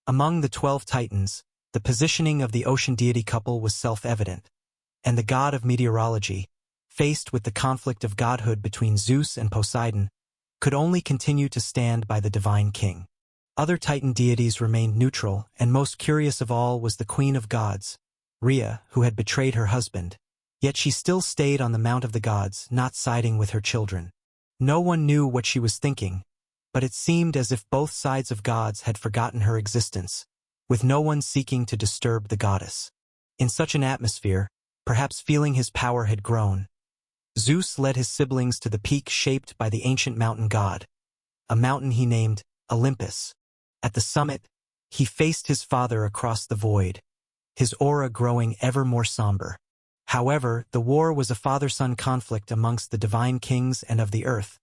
Among the 12 Titans, the positioning of the ocean deity couple was self-evident, and the god of meteorology, faced with the conflict of godhood between Zeus and Poseidon, could only continue to stand by the Divine King. Other Titan deities remained neutral, and most curious of all was the Queen of Gods, Rhea, who had betrayed her husband. Yet she still stayed on the Mount of the Gods, not siding with her children. No one knew what she was thinking, but it seemed as if both sides of gods had forgotten her existence, with no one seeking to disturb the goddess. In such an atmosphere, perhaps feeling his power had grown, Zeus led his siblings to the peak shaped by the ancient mountain god, a mountain he named Olympus. At the summit, he faced his father across the void, his aura growing ever more somber. However, the war was a father-son conflict amongst the divine kings and of the earth,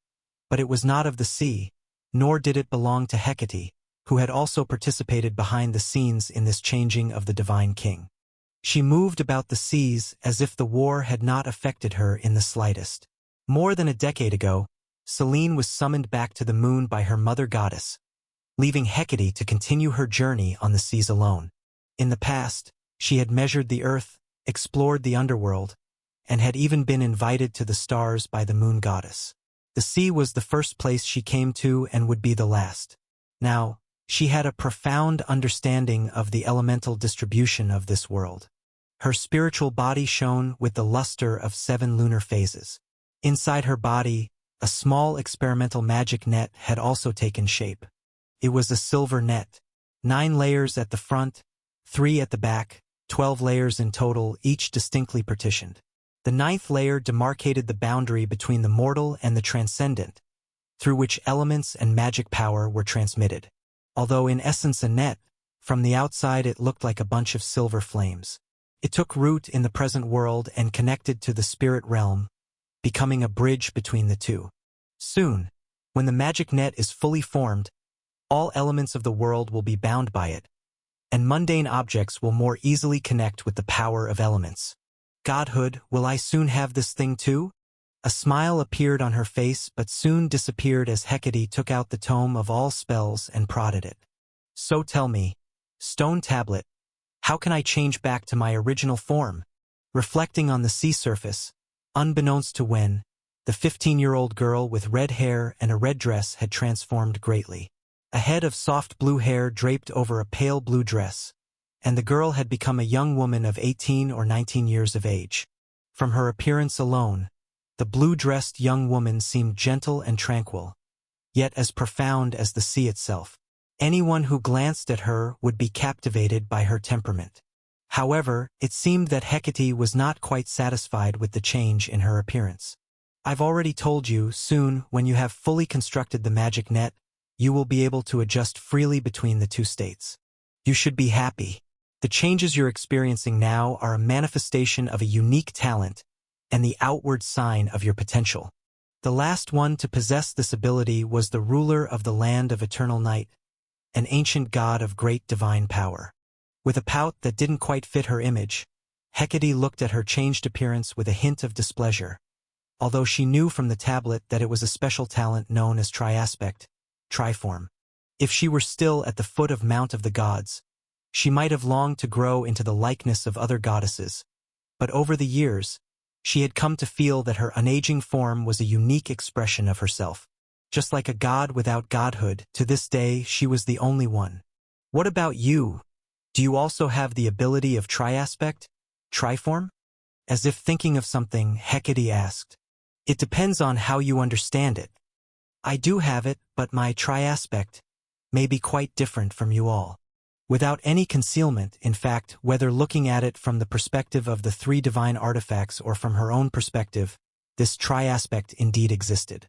but it was not of the sea, nor did it belong to Hecate, who had also participated behind the scenes in this changing of the divine king. She moved about the seas as if the war had not affected her in the slightest. More than a decade ago, Selene was summoned back to the moon by her mother goddess, leaving Hecate to continue her journey on the seas alone. In the past, she had measured the earth, explored the underworld, and had even been invited to the stars by the moon goddess. The sea was the first place she came to and would be the last. Now, she had a profound understanding of the elemental distribution of this world. Her spiritual body shone with the luster of 7 lunar phases. Inside her body, a small experimental magic net had also taken shape. It was a silver net, 9 layers at the front, 3 at the back, 12 layers in total, each distinctly partitioned. The 9th layer demarcated the boundary between the mortal and the transcendent, through which elements and magic power were transmitted. Although in essence a net, from the outside it looked like a bunch of silver flames. It took root in the present world and connected to the spirit realm, becoming a bridge between the two. Soon, when the magic net is fully formed, all elements of the world will be bound by it, and mundane objects will more easily connect with the power of elements. Godhood, will I soon have this thing too? A smile appeared on her face but soon disappeared as Hecate took out the tome of all spells and prodded it. So tell me, stone tablet, how can I change back to my original form? Reflecting on the sea surface, unbeknownst to Wen, the 15-year-old girl with red hair and a red dress had transformed greatly. A head of soft blue hair draped over a pale blue dress, and the girl had become a young woman of 18 or 19 years of age. From her appearance alone, the blue-dressed young woman seemed gentle and tranquil, yet as profound as the sea itself. Anyone who glanced at her would be captivated by her temperament. However, it seemed that Hecate was not quite satisfied with the change in her appearance. I've already told you, soon, when you have fully constructed the magic net, you will be able to adjust freely between the two states. You should be happy. The changes you're experiencing now are a manifestation of a unique talent and the outward sign of your potential. The last one to possess this ability was the ruler of the land of eternal night, an ancient god of great divine power. With a pout that didn't quite fit her image, Hecate looked at her changed appearance with a hint of displeasure, although she knew from the tablet that it was a special talent known as triaspect, triform. If she were still at the foot of Mount of the Gods, she might have longed to grow into the likeness of other goddesses, but over the years, she had come to feel that her unaging form was a unique expression of herself. Just like a god without godhood, to this day she was the only one. What about you? Do you also have the ability of triaspect, triform? As if thinking of something, Hecate asked. It depends on how you understand it. I do have it, but my triaspect may be quite different from you all. Without any concealment, in fact, whether looking at it from the perspective of the three divine artifacts or from her own perspective, this tri-aspect indeed existed.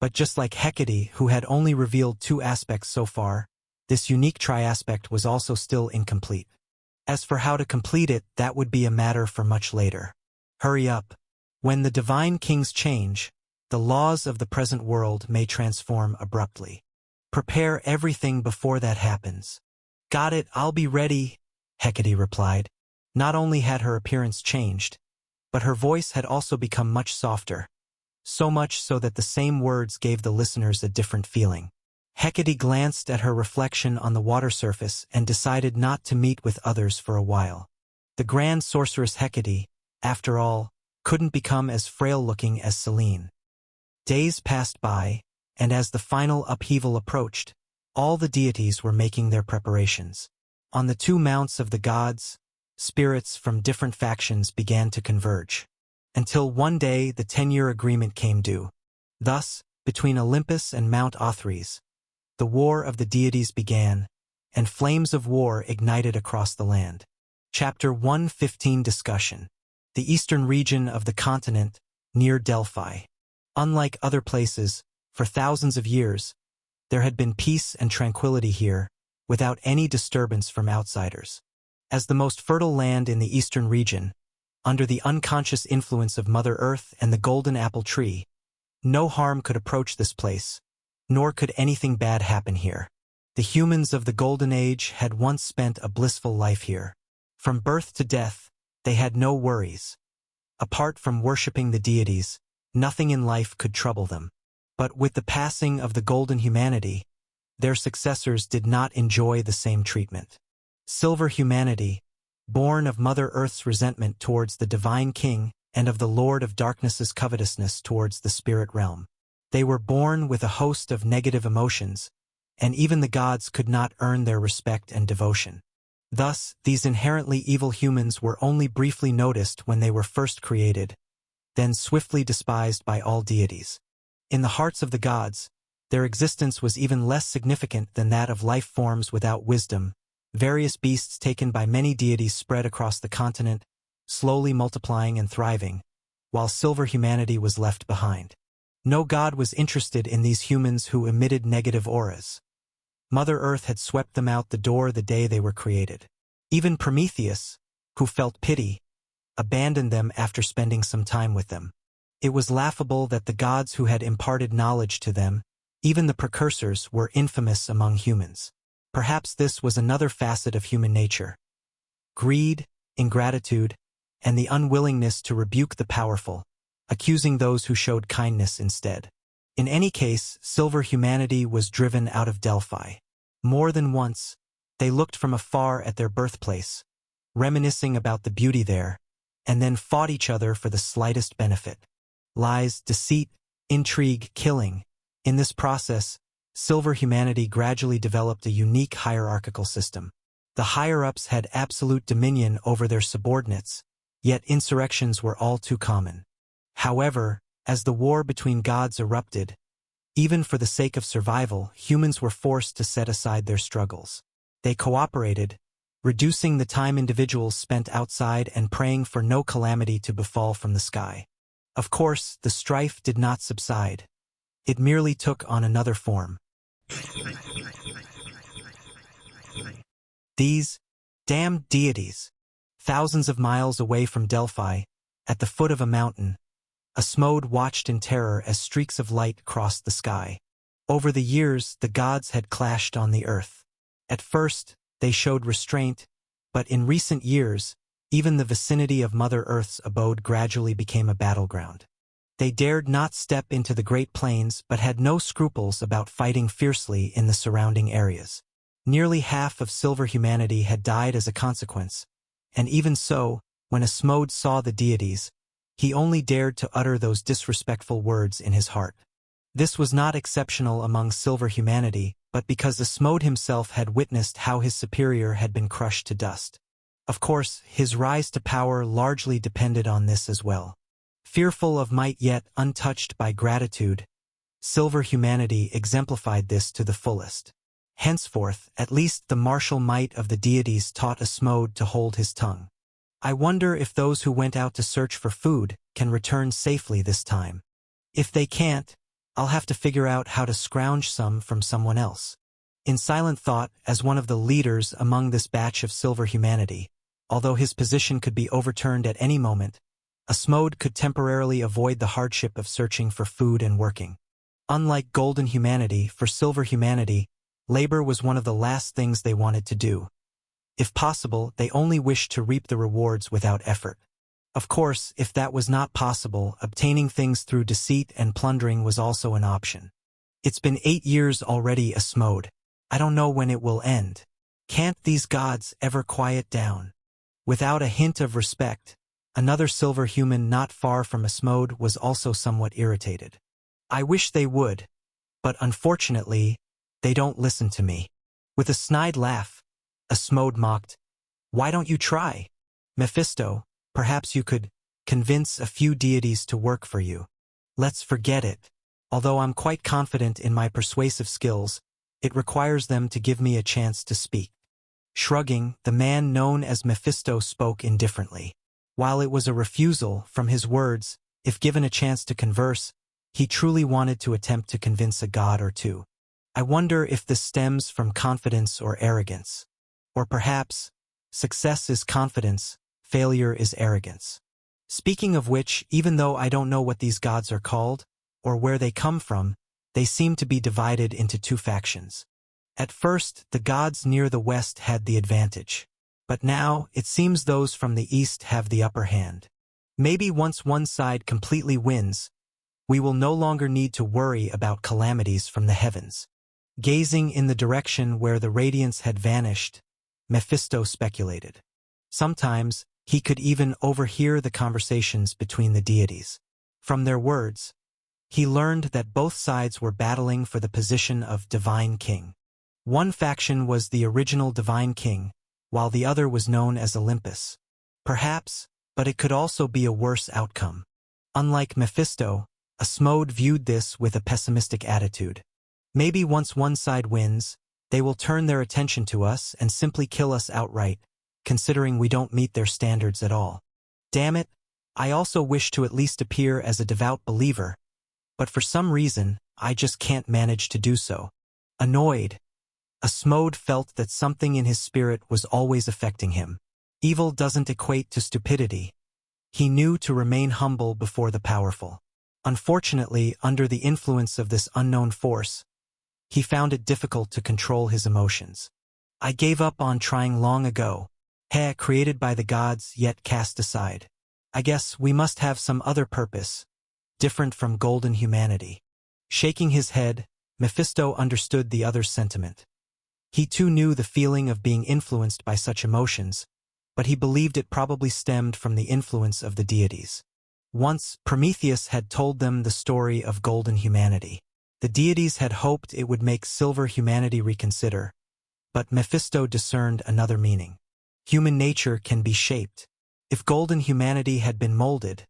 But just like Hecate, who had only revealed two aspects so far, this unique tri-aspect was also still incomplete. As for how to complete it, that would be a matter for much later. Hurry up. When the divine kings change, the laws of the present world may transform abruptly. Prepare everything before that happens. Got it, I'll be ready, Hecate replied. Not only had her appearance changed, but her voice had also become much softer, so much so that the same words gave the listeners a different feeling. Hecate glanced at her reflection on the water surface and decided not to meet with others for a while. The grand sorceress Hecate, after all, couldn't become as frail-looking as Selene. Days passed by, and as the final upheaval approached, all the deities were making their preparations. On the two mounts of the gods, spirits from different factions began to converge. Until one day the 10-year agreement came due. Thus, between Olympus and Mount Othrys, the war of the deities began, and flames of war ignited across the land. Chapter 115 Discussion. The eastern region of the continent, near Delphi. Unlike other places, for thousands of years, there had been peace and tranquility here, without any disturbance from outsiders. As the most fertile land in the eastern region, under the unconscious influence of Mother Earth and the golden apple tree, no harm could approach this place, nor could anything bad happen here. The humans of the Golden Age had once spent a blissful life here. From birth to death, they had no worries. Apart from worshipping the deities, nothing in life could trouble them. But with the passing of the golden humanity, their successors did not enjoy the same treatment. Silver humanity, born of Mother Earth's resentment towards the divine king and of the Lord of Darkness's covetousness towards the spirit realm. They were born with a host of negative emotions, and even the gods could not earn their respect and devotion. Thus, these inherently evil humans were only briefly noticed when they were first created, then swiftly despised by all deities. In the hearts of the gods, their existence was even less significant than that of life forms without wisdom. Various beasts taken by many deities spread across the continent, slowly multiplying and thriving, while silver humanity was left behind. No god was interested in these humans who emitted negative auras. Mother Earth had swept them out the door the day they were created. Even Prometheus, who felt pity, abandoned them after spending some time with them. It was laughable that the gods who had imparted knowledge to them, even the precursors, were infamous among humans. Perhaps this was another facet of human nature. Greed, ingratitude, and the unwillingness to rebuke the powerful, accusing those who showed kindness instead. In any case, silver humanity was driven out of Delphi. More than once, they looked from afar at their birthplace, reminiscing about the beauty there, and then fought each other for the slightest benefit. Lies, deceit, intrigue, killing. In this process, silver humanity gradually developed a unique hierarchical system. The higher-ups had absolute dominion over their subordinates, yet insurrections were all too common. However, as the war between gods erupted, even for the sake of survival, humans were forced to set aside their struggles. They cooperated, reducing the time individuals spent outside and praying for no calamity to befall from the sky. Of course, the strife did not subside. It merely took on another form. These damned deities, thousands of miles away from Delphi, at the foot of a mountain, Asmode watched in terror as streaks of light crossed the sky. Over the years, the gods had clashed on the earth. At first, they showed restraint, but in recent years, even the vicinity of Mother Earth's abode gradually became a battleground. They dared not step into the Great Plains but had no scruples about fighting fiercely in the surrounding areas. Nearly half of silver humanity had died as a consequence, and even so, when Asmode saw the deities, he only dared to utter those disrespectful words in his heart. This was not exceptional among silver humanity, but because Asmode himself had witnessed how his superior had been crushed to dust. Of course, his rise to power largely depended on this as well. Fearful of might yet untouched by gratitude, silver humanity exemplified this to the fullest. Henceforth, at least the martial might of the deities taught Asmode to hold his tongue. I wonder if those who went out to search for food can return safely this time. If they can't, I'll have to figure out how to scrounge some from someone else. In silent thought, as one of the leaders among this batch of silver humanity, although his position could be overturned at any moment, Asmode could temporarily avoid the hardship of searching for food and working. Unlike golden humanity, for silver humanity, labor was one of the last things they wanted to do. If possible, they only wished to reap the rewards without effort. Of course, if that was not possible, obtaining things through deceit and plundering was also an option. It's been 8 years already, Asmode. I don't know when it will end. Can't these gods ever quiet down? Without a hint of respect, another silver human not far from Asmode was also somewhat irritated. I wish they would, but unfortunately, they don't listen to me. With a snide laugh, Asmode mocked, "Why don't you try? Mephisto, perhaps you could convince a few deities to work for you." Let's forget it. Although I'm quite confident in my persuasive skills, it requires them to give me a chance to speak. Shrugging, the man known as Mephisto spoke indifferently. While it was a refusal from his words, if given a chance to converse, he truly wanted to attempt to convince a god or two. I wonder if this stems from confidence or arrogance. Or perhaps, success is confidence, failure is arrogance. Speaking of which, even though I don't know what these gods are called, or where they come from, they seem to be divided into two factions. At first, the gods near the west had the advantage. But now, it seems those from the east have the upper hand. Maybe once one side completely wins, we will no longer need to worry about calamities from the heavens. Gazing in the direction where the radiance had vanished, Mephisto speculated. Sometimes, he could even overhear the conversations between the deities. From their words, he learned that both sides were battling for the position of Divine King. One faction was the original Divine King, while the other was known as Olympus. Perhaps, but it could also be a worse outcome. Unlike Mephisto, Asmode viewed this with a pessimistic attitude. Maybe once one side wins, they will turn their attention to us and simply kill us outright, considering we don't meet their standards at all. Damn it, I also wish to at least appear as a devout believer, but for some reason, I just can't manage to do so. Annoyed, Asmode felt that something in his spirit was always affecting him. Evil doesn't equate to stupidity. He knew to remain humble before the powerful. Unfortunately, under the influence of this unknown force, he found it difficult to control his emotions. I gave up on trying long ago. Created by the gods, yet cast aside. I guess we must have some other purpose, different from golden humanity. Shaking his head, Mephisto understood the other's sentiment. He too knew the feeling of being influenced by such emotions, but he believed it probably stemmed from the influence of the deities. Once, Prometheus had told them the story of golden humanity. The deities had hoped it would make silver humanity reconsider, but Mephisto discerned another meaning. Human nature can be shaped. If golden humanity had been molded,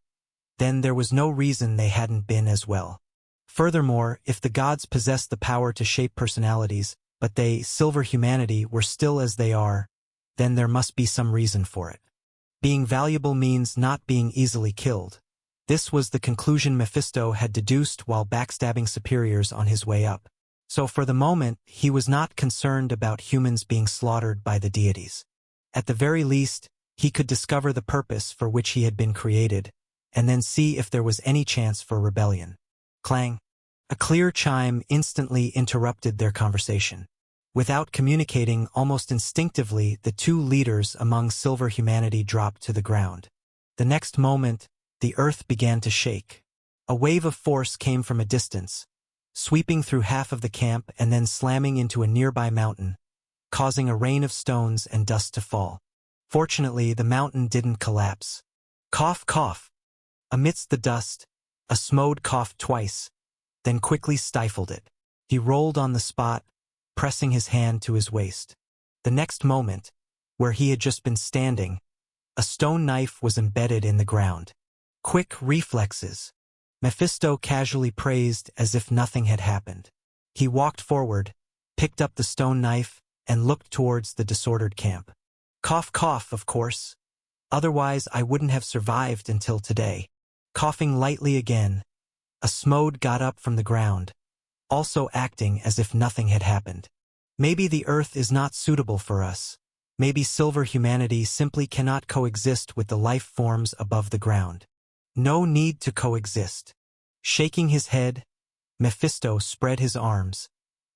then there was no reason they hadn't been as well. Furthermore, if the gods possessed the power to shape personalities, but they, silver humanity, were still as they are, then there must be some reason for it. Being valuable means not being easily killed. This was the conclusion Mephisto had deduced while backstabbing superiors on his way up. So for the moment, he was not concerned about humans being slaughtered by the deities. At the very least, he could discover the purpose for which he had been created, and then see if there was any chance for rebellion. Clang! A clear chime instantly interrupted their conversation. Without communicating, almost instinctively, the two leaders among silver humanity dropped to the ground. The next moment, the earth began to shake. A wave of force came from a distance, sweeping through half of the camp and then slamming into a nearby mountain, causing a rain of stones and dust to fall. Fortunately, the mountain didn't collapse. Cough, cough. Amidst the dust, Asmode coughed twice, then quickly stifled it. He rolled on the spot, pressing his hand to his waist. The next moment, where he had just been standing, a stone knife was embedded in the ground. Quick reflexes, Mephisto casually praised as if nothing had happened. He walked forward, picked up the stone knife, and looked towards the disordered camp. Cough, cough, of course. Otherwise I wouldn't have survived until today. Coughing lightly again, Asmode got up from the ground, also acting as if nothing had happened. Maybe the earth is not suitable for us. Maybe silver humanity simply cannot coexist with the life forms above the ground. No need to coexist. Shaking his head, Mephisto spread his arms,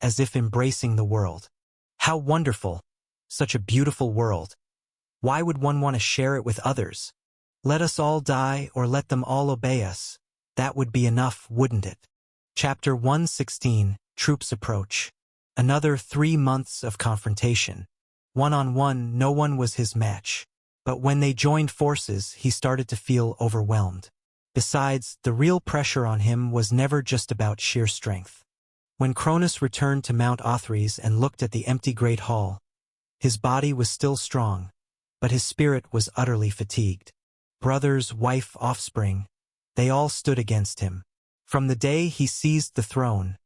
as if embracing the world. How wonderful! Such a beautiful world. Why would one want to share it with others? Let us all die or let them all obey us. That would be enough, wouldn't it? Chapter 116, Troops Approach. Another 3 months of confrontation. One-on-one, no one was his match. But when they joined forces, he started to feel overwhelmed. Besides, the real pressure on him was never just about sheer strength. When Cronus returned to Mount Othrys and looked at the empty Great Hall, his body was still strong, but his spirit was utterly fatigued. Brothers, wife, offspring, they all stood against him. From the day he seized the throne,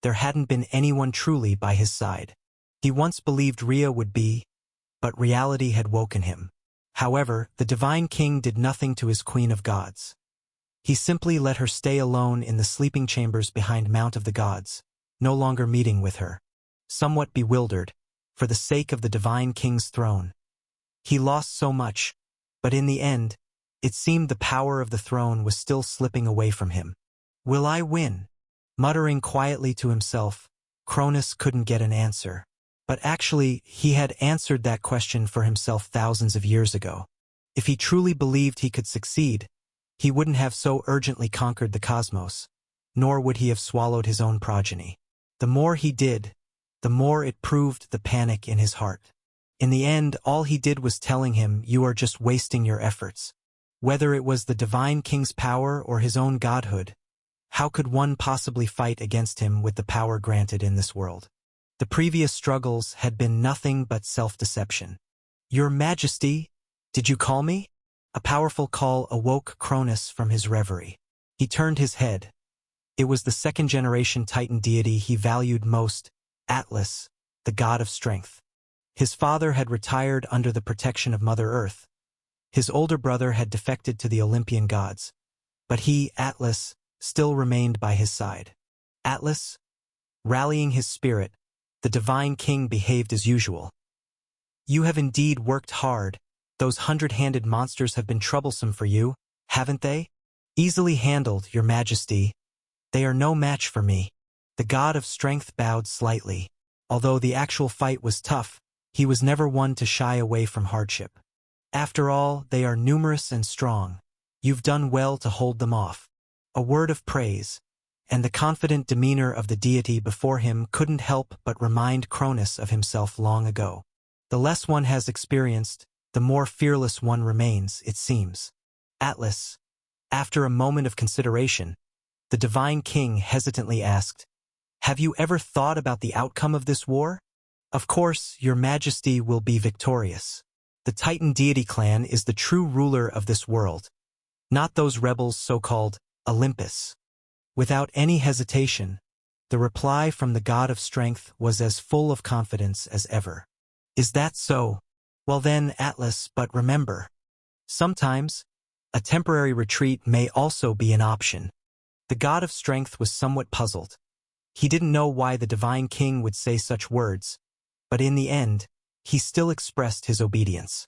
there hadn't been anyone truly by his side. He once believed Rhea would be, but reality had woken him. However, the Divine King did nothing to his Queen of Gods. He simply let her stay alone in the sleeping chambers behind Mount of the Gods, no longer meeting with her. Somewhat bewildered, for the sake of the Divine King's throne. He lost so much, but in the end, it seemed the power of the throne was still slipping away from him. Will I win? Muttering quietly to himself, Cronus couldn't get an answer. But actually, he had answered that question for himself thousands of years ago. If he truly believed he could succeed, he wouldn't have so urgently conquered the cosmos, nor would he have swallowed his own progeny. The more he did, the more it proved the panic in his heart. In the end, all he did was telling him, "You are just wasting your efforts." Whether it was the Divine King's power or his own godhood, how could one possibly fight against him with the power granted in this world? The previous struggles had been nothing but self-deception. "Your Majesty, did you call me?" A powerful call awoke Cronus from his reverie. He turned his head. It was the second-generation Titan deity he valued most, Atlas, the god of strength. His father had retired under the protection of Mother Earth. His older brother had defected to the Olympian gods. But he, Atlas, still remained by his side. Atlas? Rallying his spirit, the Divine King behaved as usual. "You have indeed worked hard. Those 100-handed monsters have been troublesome for you, haven't they?" "Easily handled, Your Majesty. They are no match for me." The god of strength bowed slightly. Although the actual fight was tough, he was never one to shy away from hardship. "After all, they are numerous and strong. You've done well to hold them off." A word of praise, and the confident demeanor of the deity before him couldn't help but remind Cronus of himself long ago. The less one has experienced, the more fearless one remains, it seems. "Atlas." After a moment of consideration, the Divine King hesitantly asked, "Have you ever thought about the outcome of this war?" "Of course, Your Majesty will be victorious. The Titan deity clan is the true ruler of this world, not those rebels so-called Olympus." Without any hesitation, the reply from the god of strength was as full of confidence as ever. "Is that so? Well then, Atlas, but remember, sometimes, a temporary retreat may also be an option." The god of strength was somewhat puzzled. He didn't know why the Divine King would say such words, but in the end, he still expressed his obedience.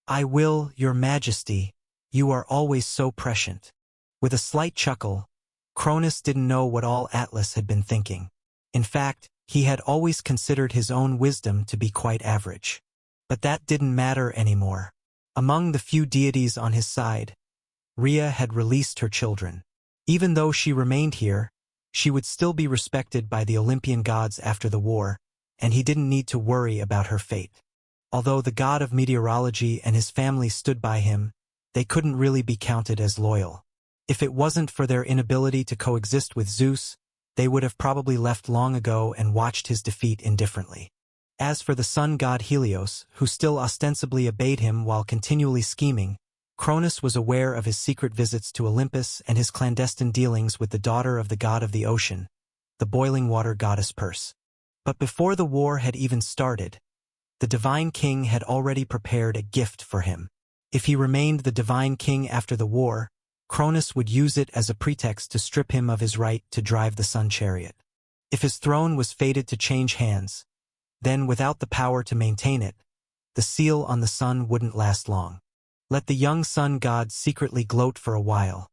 "I will, Your Majesty. You are always so prescient." With a slight chuckle, Cronus didn't know what all Atlas had been thinking. In fact, he had always considered his own wisdom to be quite average. But that didn't matter anymore. Among the few deities on his side, Rhea had released her children. Even though she remained here, she would still be respected by the Olympian gods after the war, and he didn't need to worry about her fate. Although the god of meteorology and his family stood by him, they couldn't really be counted as loyal. If it wasn't for their inability to coexist with Zeus, they would have probably left long ago and watched his defeat indifferently. As for the sun god Helios, who still ostensibly obeyed him while continually scheming, Cronus was aware of his secret visits to Olympus and his clandestine dealings with the daughter of the god of the ocean, the boiling water goddess Perse. But before the war had even started, the Divine King had already prepared a gift for him. If he remained the Divine King after the war, Cronus would use it as a pretext to strip him of his right to drive the sun chariot. If his throne was fated to change hands, then without the power to maintain it, the seal on the sun wouldn't last long. Let the young sun god secretly gloat for a while.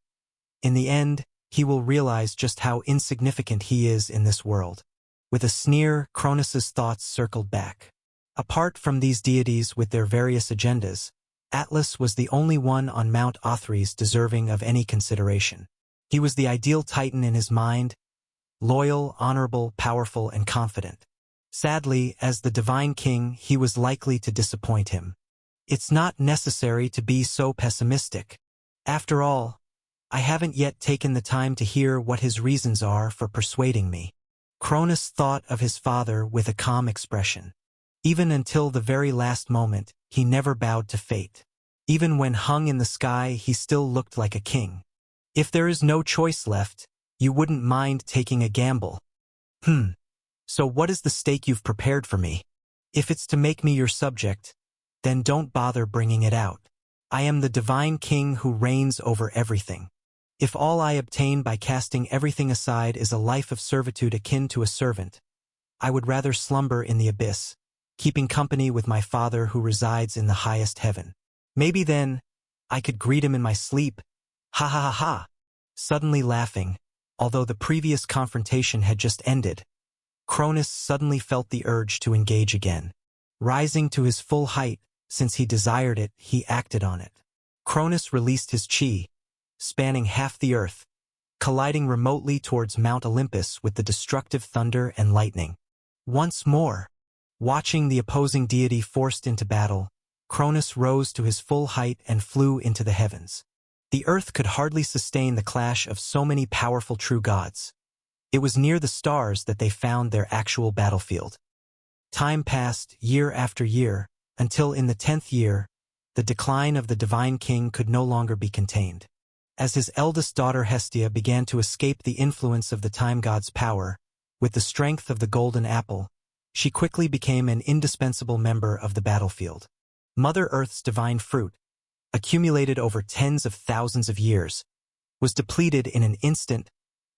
In the end, he will realize just how insignificant he is in this world. With a sneer, Cronus's thoughts circled back. Apart from these deities with their various agendas, Atlas was the only one on Mount Othrys deserving of any consideration. He was the ideal titan in his mind, loyal, honorable, powerful, and confident. Sadly, as the Divine King, he was likely to disappoint him. It's not necessary to be so pessimistic. After all, I haven't yet taken the time to hear what his reasons are for persuading me. Cronus thought of his father with a calm expression. Even until the very last moment, he never bowed to fate. Even when hung in the sky, he still looked like a king. If there is no choice left, you wouldn't mind taking a gamble. So what is the stake you've prepared for me? If it's to make me your subject, then don't bother bringing it out. I am the Divine King who reigns over everything. If all I obtain by casting everything aside is a life of servitude akin to a servant, I would rather slumber in the abyss, keeping company with my Father who resides in the highest heaven. Maybe then, I could greet him in my sleep. Ha ha ha ha! Suddenly laughing, although the previous confrontation had just ended, Cronus suddenly felt the urge to engage again. Rising to his full height, since he desired it, he acted on it. Cronus released his chi, spanning half the earth, colliding remotely towards Mount Olympus with the destructive thunder and lightning. Once more, watching the opposing deity forced into battle, Cronus rose to his full height and flew into the heavens. The earth could hardly sustain the clash of so many powerful true gods. It was near the stars that they found their actual battlefield. Time passed, year after year, until in the 10th year, the decline of the Divine King could no longer be contained. As his eldest daughter Hestia began to escape the influence of the time god's power, with the strength of the golden apple, she quickly became an indispensable member of the battlefield. Mother Earth's divine fruit, accumulated over tens of thousands of years, was depleted in an instant,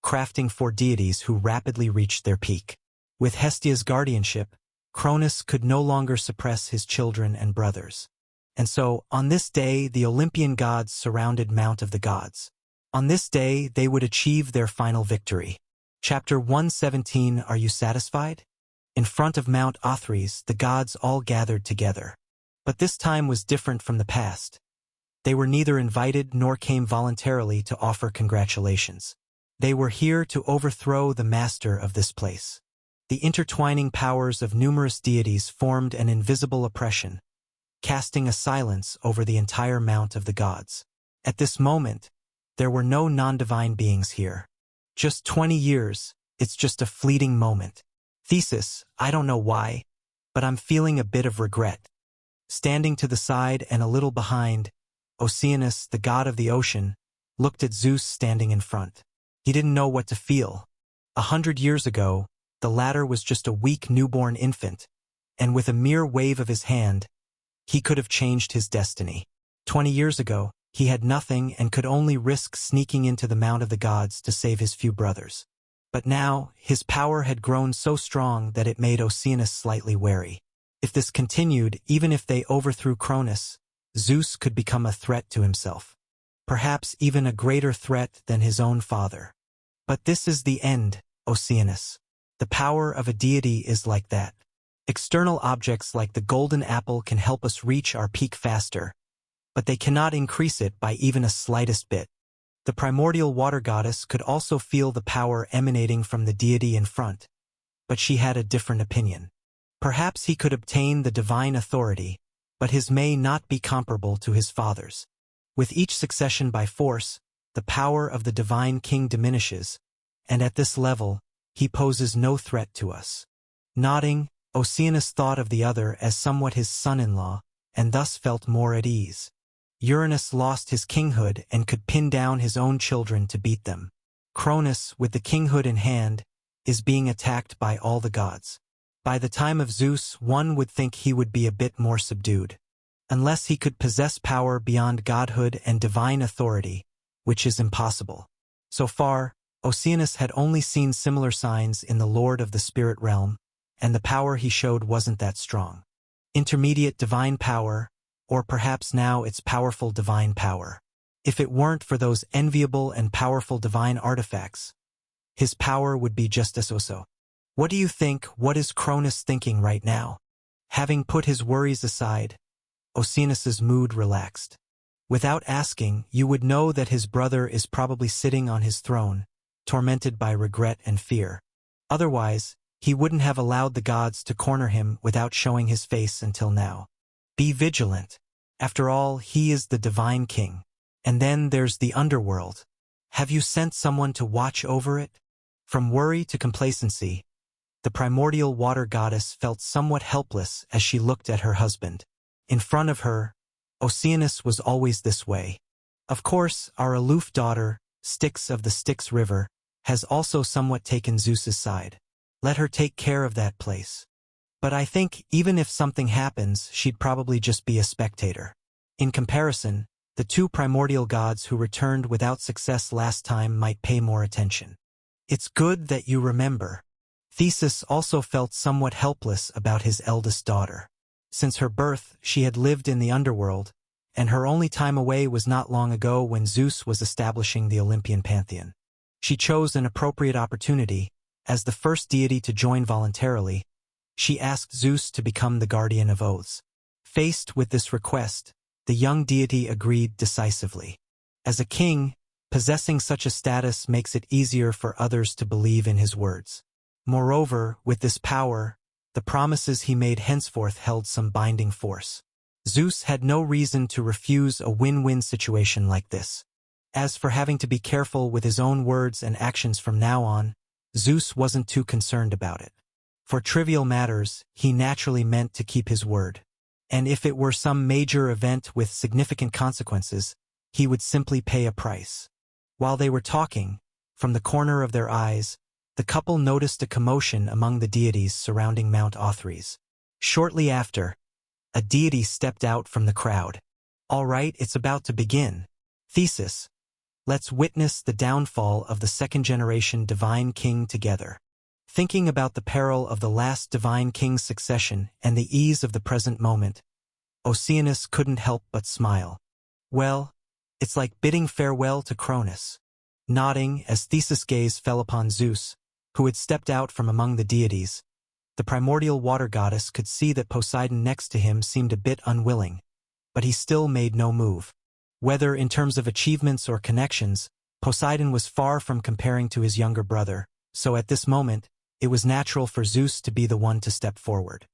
crafting for deities who rapidly reached their peak. With Hestia's guardianship, Cronus could no longer suppress his children and brothers. And so, on this day, the Olympian gods surrounded Mount of the Gods. On this day, they would achieve their final victory. Chapter 117. Are you satisfied? In front of Mount Othrys, the gods all gathered together. But this time was different from the past. They were neither invited nor came voluntarily to offer congratulations. They were here to overthrow the master of this place. The intertwining powers of numerous deities formed an invisible oppression, casting a silence over the entire Mount of the Gods. At this moment, there were no non-divine beings here. Just 20 years, it's just a fleeting moment. Thesis, I don't know why, but I'm feeling a bit of regret. Standing to the side and a little behind, Oceanus, the god of the ocean, looked at Zeus standing in front. He didn't know what to feel. 100 years ago, the latter was just a weak newborn infant, and with a mere wave of his hand, he could have changed his destiny. 20 years ago, he had nothing and could only risk sneaking into the Mount of the Gods to save his few brothers. But now, his power had grown so strong that it made Oceanus slightly wary. If this continued, even if they overthrew Cronus, Zeus could become a threat to himself. Perhaps even a greater threat than his own father. But this is the end, Oceanus. The power of a deity is like that. External objects like the golden apple can help us reach our peak faster, but they cannot increase it by even a slightest bit. The primordial water goddess could also feel the power emanating from the deity in front, but she had a different opinion. Perhaps he could obtain the divine authority, but his may not be comparable to his father's. With each succession by force, the power of the Divine King diminishes, and at this level, he poses no threat to us. Nodding, Oceanus thought of the other as somewhat his son-in-law, and thus felt more at ease. Uranus lost his kinghood and could pin down his own children to beat them. Cronus, with the kinghood in hand, is being attacked by all the gods. By the time of Zeus, one would think he would be a bit more subdued. Unless he could possess power beyond godhood and divine authority, which is impossible. So far, Oceanus had only seen similar signs in the Lord of the Spirit realm, and the power he showed wasn't that strong. Intermediate divine power, or perhaps now its powerful divine power. If it weren't for those enviable and powerful divine artifacts, his power would be just as so. What do you think? What is Cronus thinking right now? Having put his worries aside, Oceanus's mood relaxed. Without asking, you would know that his brother is probably sitting on his throne, tormented by regret and fear. Otherwise, he wouldn't have allowed the gods to corner him without showing his face until now. Be vigilant. After all, he is the divine king. And then there's the underworld. Have you sent someone to watch over it? From worry to complacency, the primordial water goddess felt somewhat helpless as she looked at her husband. In front of her, Oceanus was always this way. Of course, our aloof daughter, Styx of the Styx River, has also somewhat taken Zeus's side. Let her take care of that place. But I think even if something happens, she'd probably just be a spectator. In comparison, the two primordial gods who returned without success last time might pay more attention. It's good that you remember. Theseus also felt somewhat helpless about his eldest daughter. Since her birth, she had lived in the underworld, and her only time away was not long ago when Zeus was establishing the Olympian pantheon. She chose an appropriate opportunity. As the first deity to join voluntarily, she asked Zeus to become the guardian of oaths. Faced with this request, the young deity agreed decisively. As a king, possessing such a status makes it easier for others to believe in his words. Moreover, with this power, the promises he made henceforth held some binding force. Zeus had no reason to refuse a win-win situation like this. As for having to be careful with his own words and actions from now on, Zeus wasn't too concerned about it. For trivial matters, he naturally meant to keep his word. And if it were some major event with significant consequences, he would simply pay a price. While they were talking, from the corner of their eyes, the couple noticed a commotion among the deities surrounding Mount Othrys. Shortly after, a deity stepped out from the crowd. All right, it's about to begin. Theseus, let's witness the downfall of the second-generation divine king together. Thinking about the peril of the last divine king's succession and the ease of the present moment, Oceanus couldn't help but smile. Well, it's like bidding farewell to Cronus. Nodding as Theseus' gaze fell upon Zeus, who had stepped out from among the deities, the primordial water goddess could see that Poseidon next to him seemed a bit unwilling, but he still made no move. Whether in terms of achievements or connections, Poseidon was far from comparing to his younger brother, so at this moment, it was natural for Zeus to be the one to step forward.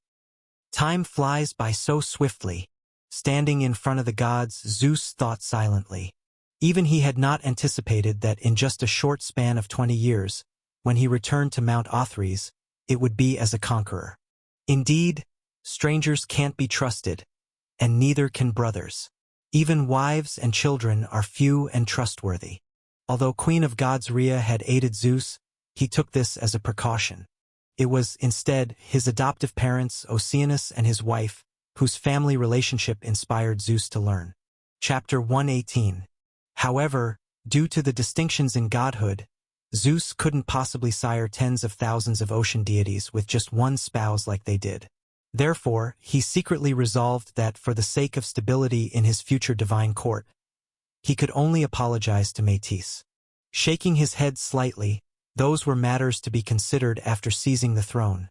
Time flies by so swiftly. Standing in front of the gods, Zeus thought silently. Even he had not anticipated that in just a short span of 20 years, when he returned to Mount Othrys, it would be as a conqueror. Indeed, strangers can't be trusted, and neither can brothers. Even wives and children are few and trustworthy. Although Queen of Gods Rhea had aided Zeus, he took this as a precaution. It was, instead, his adoptive parents, Oceanus and his wife, whose family relationship inspired Zeus to learn. Chapter 118. However, due to the distinctions in godhood, Zeus couldn't possibly sire tens of thousands of ocean deities with just one spouse like they did. Therefore, he secretly resolved that for the sake of stability in his future divine court, he could only apologize to Métis. Shaking his head slightly, those were matters to be considered after seizing the throne.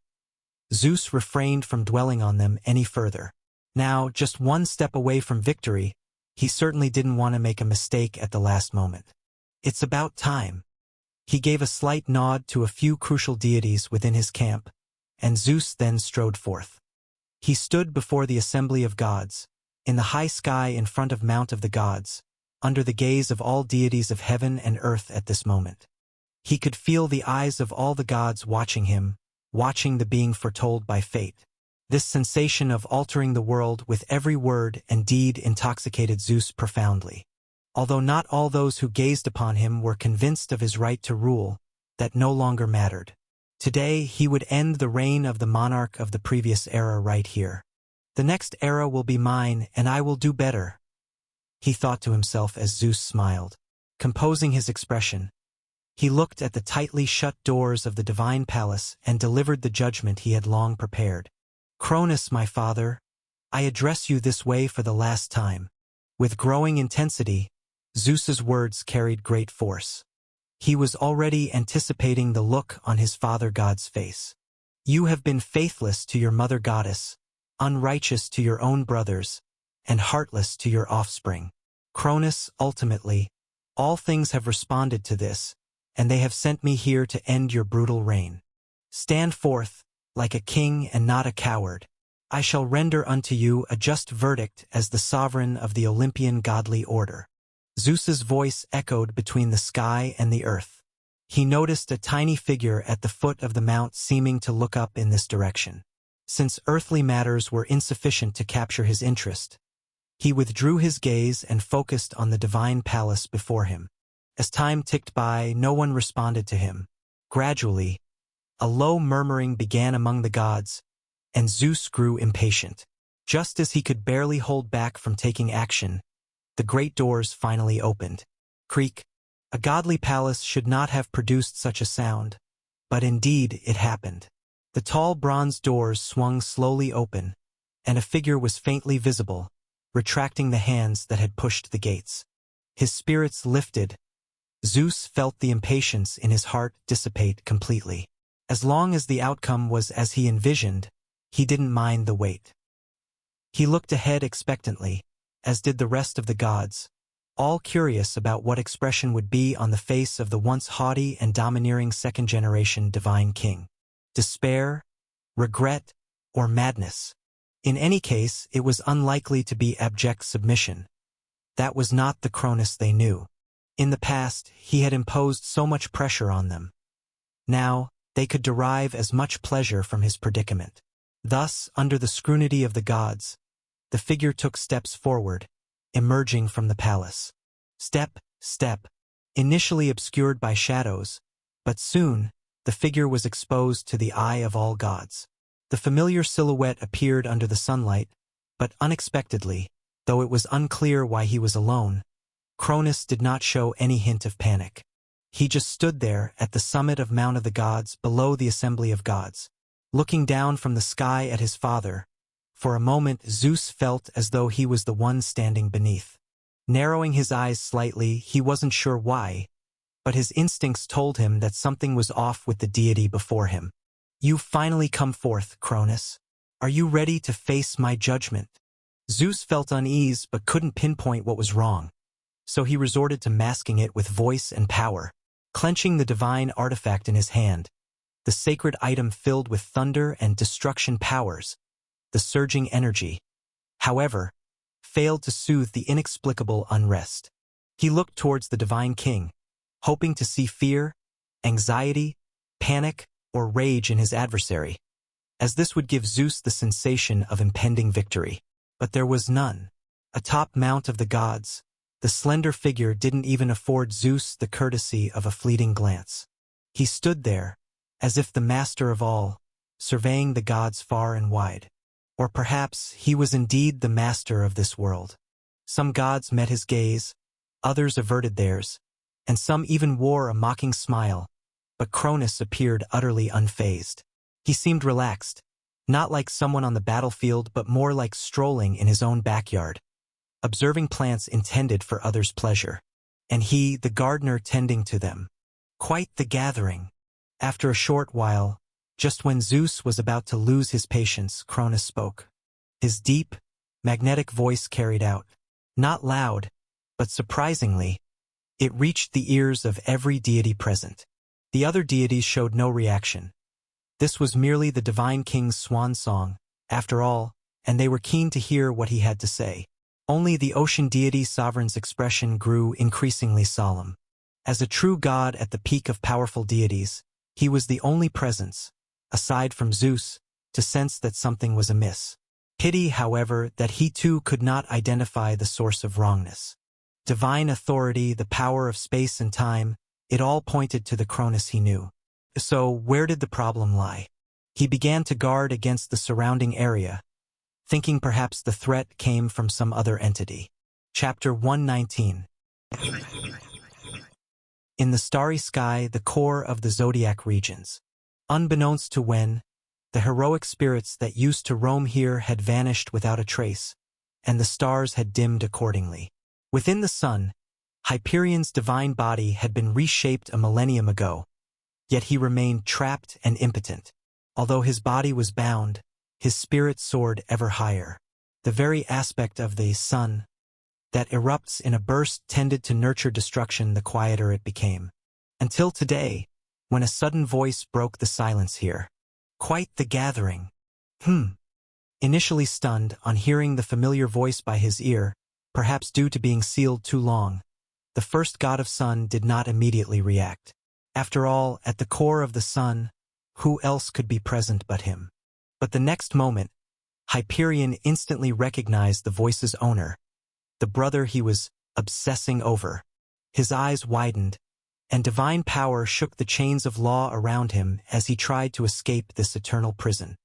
Zeus refrained from dwelling on them any further. Now, just one step away from victory, he certainly didn't want to make a mistake at the last moment. It's about time. He gave a slight nod to a few crucial deities within his camp, and Zeus then strode forth. He stood before the assembly of gods, in the high sky in front of Mount of the Gods, under the gaze of all deities of heaven and earth at this moment. He could feel the eyes of all the gods watching him, watching the being foretold by fate. This sensation of altering the world with every word and deed intoxicated Zeus profoundly. Although not all those who gazed upon him were convinced of his right to rule, that no longer mattered. Today, he would end the reign of the monarch of the previous era right here. The next era will be mine, and I will do better, he thought to himself as Zeus smiled. Composing his expression, he looked at the tightly shut doors of the divine palace and delivered the judgment he had long prepared. Cronus, my father, I address you this way for the last time. With growing intensity, Zeus's words carried great force. He was already anticipating the look on his father god's face. You have been faithless to your mother goddess, unrighteous to your own brothers, and heartless to your offspring. Cronus, ultimately, all things have responded to this, and they have sent me here to end your brutal reign. Stand forth, like a king and not a coward. I shall render unto you a just verdict as the sovereign of the Olympian godly order. Zeus's voice echoed between the sky and the earth. He noticed a tiny figure at the foot of the mount seeming to look up in this direction. Since earthly matters were insufficient to capture his interest, he withdrew his gaze and focused on the divine palace before him. As time ticked by, no one responded to him. Gradually, a low murmuring began among the gods, and Zeus grew impatient. Just as he could barely hold back from taking action, the great doors finally opened. Creak. A godly palace should not have produced such a sound, but indeed it happened. The tall bronze doors swung slowly open, and a figure was faintly visible, retracting the hands that had pushed the gates. His spirits lifted. Zeus felt the impatience in his heart dissipate completely. As long as the outcome was as he envisioned, he didn't mind the wait. He looked ahead expectantly, as did the rest of the gods, all curious about what expression would be on the face of the once haughty and domineering second-generation divine king. Despair, regret, or madness. In any case, it was unlikely to be abject submission. That was not the Cronus they knew. In the past, he had imposed so much pressure on them. Now, they could derive as much pleasure from his predicament. Thus, under the scrutiny of the gods, the figure took steps forward, emerging from the palace. Step, step, initially obscured by shadows, but soon, the figure was exposed to the eye of all gods. The familiar silhouette appeared under the sunlight, but unexpectedly, though it was unclear why he was alone, Cronus did not show any hint of panic. He just stood there at the summit of Mount of the Gods below the assembly of gods, looking down from the sky at his father. For a moment, Zeus felt as though he was the one standing beneath. Narrowing his eyes slightly, he wasn't sure why, but his instincts told him that something was off with the deity before him. You've finally come forth, Cronus. Are you ready to face my judgment? Zeus felt unease but couldn't pinpoint what was wrong, so he resorted to masking it with voice and power. Clenching the divine artifact in his hand, the sacred item filled with thunder and destruction powers, the surging energy, however, failed to soothe the inexplicable unrest. He looked towards the divine king, hoping to see fear, anxiety, panic, or rage in his adversary, as this would give Zeus the sensation of impending victory. But there was none. Atop Mount of the Gods, the slender figure didn't even afford Zeus the courtesy of a fleeting glance. He stood there, as if the master of all, surveying the gods far and wide. Or perhaps he was indeed the master of this world. Some gods met his gaze, others averted theirs, and some even wore a mocking smile, but Cronus appeared utterly unfazed. He seemed relaxed, not like someone on the battlefield but more like strolling in his own backyard, observing plants intended for others' pleasure, and he, the gardener, tending to them. Quite the gathering. After a short while, just when Zeus was about to lose his patience, Cronus spoke. His deep, magnetic voice carried out, not loud, but surprisingly, it reached the ears of every deity present. The other deities showed no reaction. This was merely the divine king's swan song, after all, and they were keen to hear what he had to say. Only the ocean deity Sovereign's expression grew increasingly solemn. As a true god at the peak of powerful deities, he was the only presence, aside from Zeus, to sense that something was amiss. Pity, however, that he too could not identify the source of wrongness. Divine authority, the power of space and time, it all pointed to the Cronus he knew. So where did the problem lie? He began to guard against the surrounding area, thinking perhaps the threat came from some other entity. Chapter 119. In the starry sky, the core of the zodiac regions. Unbeknownst to Wen, the heroic spirits that used to roam here had vanished without a trace, and the stars had dimmed accordingly. Within the sun, Hyperion's divine body had been reshaped a millennium ago, yet he remained trapped and impotent. Although his body was bound, his spirit soared ever higher. The very aspect of the sun that erupts in a burst tended to nurture destruction the quieter it became. Until today, when a sudden voice broke the silence here. Quite the gathering. Initially stunned on hearing the familiar voice by his ear, perhaps due to being sealed too long, the first god of sun did not immediately react. After all, at the core of the sun, who else could be present but him? But the next moment, Hyperion instantly recognized the voice's owner, the brother he was obsessing over. His eyes widened, and divine power shook the chains of law around him as he tried to escape this eternal prison.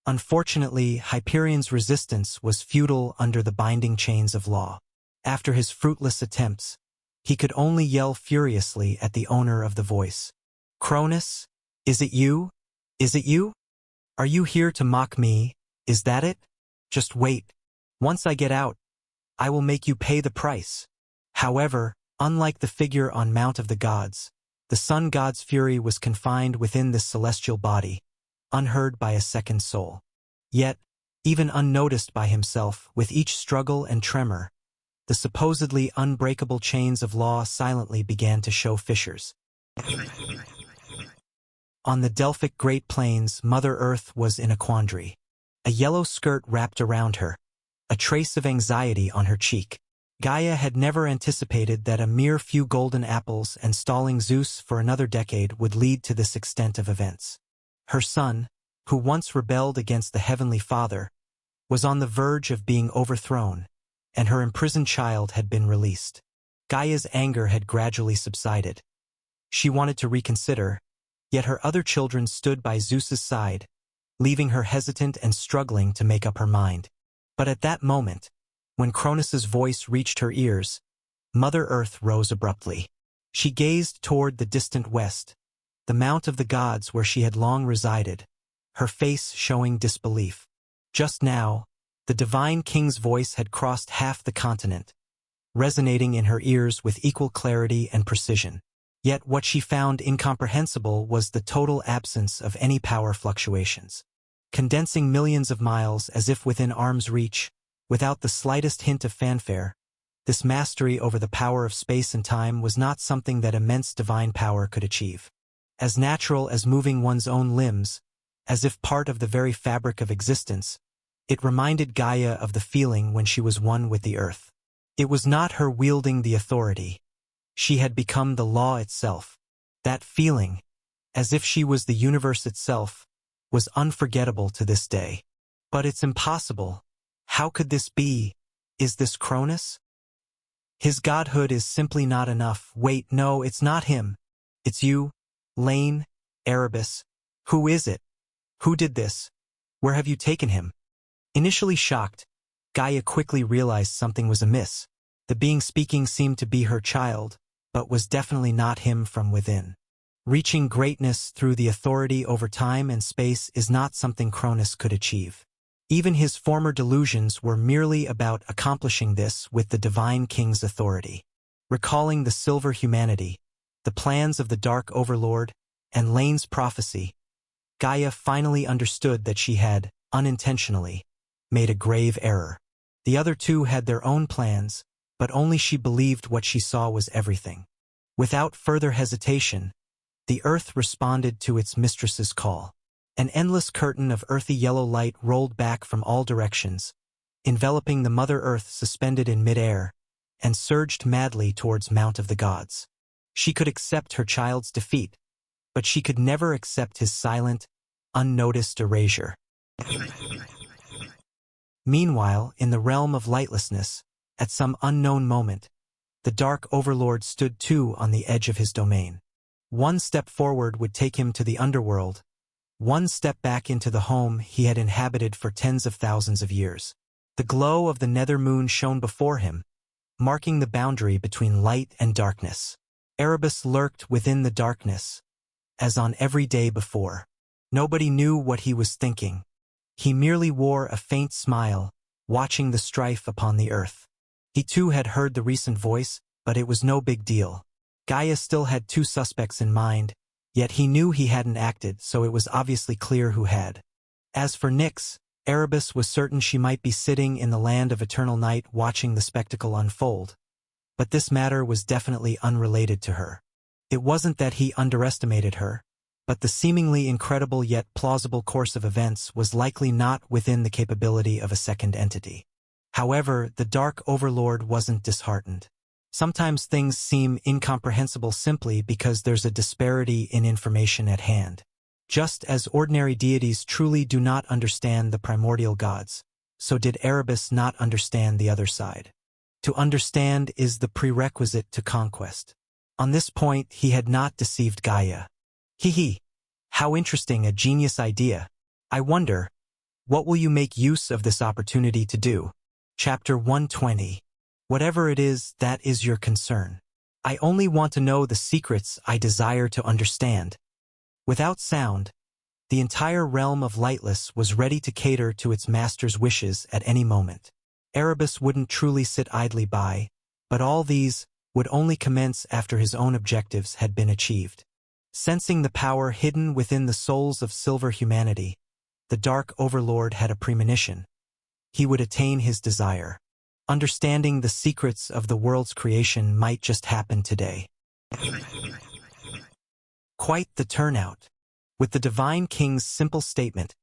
Unfortunately, Hyperion's resistance was futile under the binding chains of law. After his fruitless attempts, he could only yell furiously at the owner of the voice. "Cronus? Is it you? Is it you? Are you here to mock me? Is that it? Just wait. Once I get out, I will make you pay the price." However, unlike the figure on Mount of the Gods, the sun god's fury was confined within this celestial body, unheard by a second soul. Yet, even unnoticed by himself, with each struggle and tremor, the supposedly unbreakable chains of law silently began to show fissures. On the Delphic Great Plains, Mother Earth was in a quandary. A yellow skirt wrapped around her, a trace of anxiety on her cheek. Gaia had never anticipated that a mere few golden apples and stalling Zeus for another decade would lead to this extent of events. Her son, who once rebelled against the Heavenly Father, was on the verge of being overthrown, and her imprisoned child had been released. Gaia's anger had gradually subsided. She wanted to reconsider, yet her other children stood by Zeus's side, leaving her hesitant and struggling to make up her mind. But at that moment, when Cronus's voice reached her ears, Mother Earth rose abruptly. She gazed toward the distant west, the Mount of the Gods where she had long resided, her face showing disbelief. Just now, the divine king's voice had crossed half the continent, resonating in her ears with equal clarity and precision. Yet what she found incomprehensible was the total absence of any power fluctuations. Condensing millions of miles as if within arm's reach, without the slightest hint of fanfare, this mastery over the power of space and time was not something that immense divine power could achieve. As natural as moving one's own limbs, as if part of the very fabric of existence, it reminded Gaia of the feeling when she was one with the earth. It was not her wielding the authority. She had become the law itself. That feeling, as if she was the universe itself, was unforgettable to this day. But it's impossible. How could this be? Is this Cronus? His godhood is simply not enough. Wait, no, it's not him. It's you, Lane, Erebus. Who is it? Who did this? Where have you taken him? Initially shocked, Gaia quickly realized something was amiss. The being speaking seemed to be her child, but was definitely not him from within. Reaching greatness through the authority over time and space is not something Cronus could achieve. Even his former delusions were merely about accomplishing this with the divine king's authority. Recalling the silver humanity, the plans of the Dark Overlord, and Lane's prophecy, Gaia finally understood that she had, unintentionally, made a grave error. The other two had their own plans, but only she believed what she saw was everything. Without further hesitation, the earth responded to its mistress's call. An endless curtain of earthy yellow light rolled back from all directions, enveloping the Mother Earth suspended in midair, and surged madly towards Mount of the Gods. She could accept her child's defeat, but she could never accept his silent, unnoticed erasure. Meanwhile, in the realm of lightlessness, at some unknown moment, the Dark Overlord stood too on the edge of his domain. One step forward would take him to the underworld, one step back into the home he had inhabited for tens of thousands of years. The glow of the nether moon shone before him, marking the boundary between light and darkness. Erebus lurked within the darkness, as on every day before. Nobody knew what he was thinking. He merely wore a faint smile, watching the strife upon the earth. He too had heard the recent voice, but it was no big deal. Gaia still had two suspects in mind, yet he knew he hadn't acted, so it was obviously clear who had. As for Nyx, Erebus was certain she might be sitting in the land of eternal night watching the spectacle unfold. But this matter was definitely unrelated to her. It wasn't that he underestimated her, but the seemingly incredible yet plausible course of events was likely not within the capability of a second entity. However, the Dark Overlord wasn't disheartened. Sometimes things seem incomprehensible simply because there's a disparity in information at hand. Just as ordinary deities truly do not understand the primordial gods, so did Erebus not understand the other side. To understand is the prerequisite to conquest. On this point, he had not deceived Gaia. How interesting, a genius idea. I wonder, what will you make use of this opportunity to do? Chapter 120. Whatever it is, that is your concern. I only want to know the secrets I desire to understand. Without sound, the entire realm of Lightless was ready to cater to its master's wishes at any moment. Erebus wouldn't truly sit idly by, but all these would only commence after his own objectives had been achieved. Sensing the power hidden within the souls of silver humanity, the Dark Overlord had a premonition. He would attain his desire. Understanding the secrets of the world's creation might just happen today. Quite the turnout. With the Divine King's simple statement,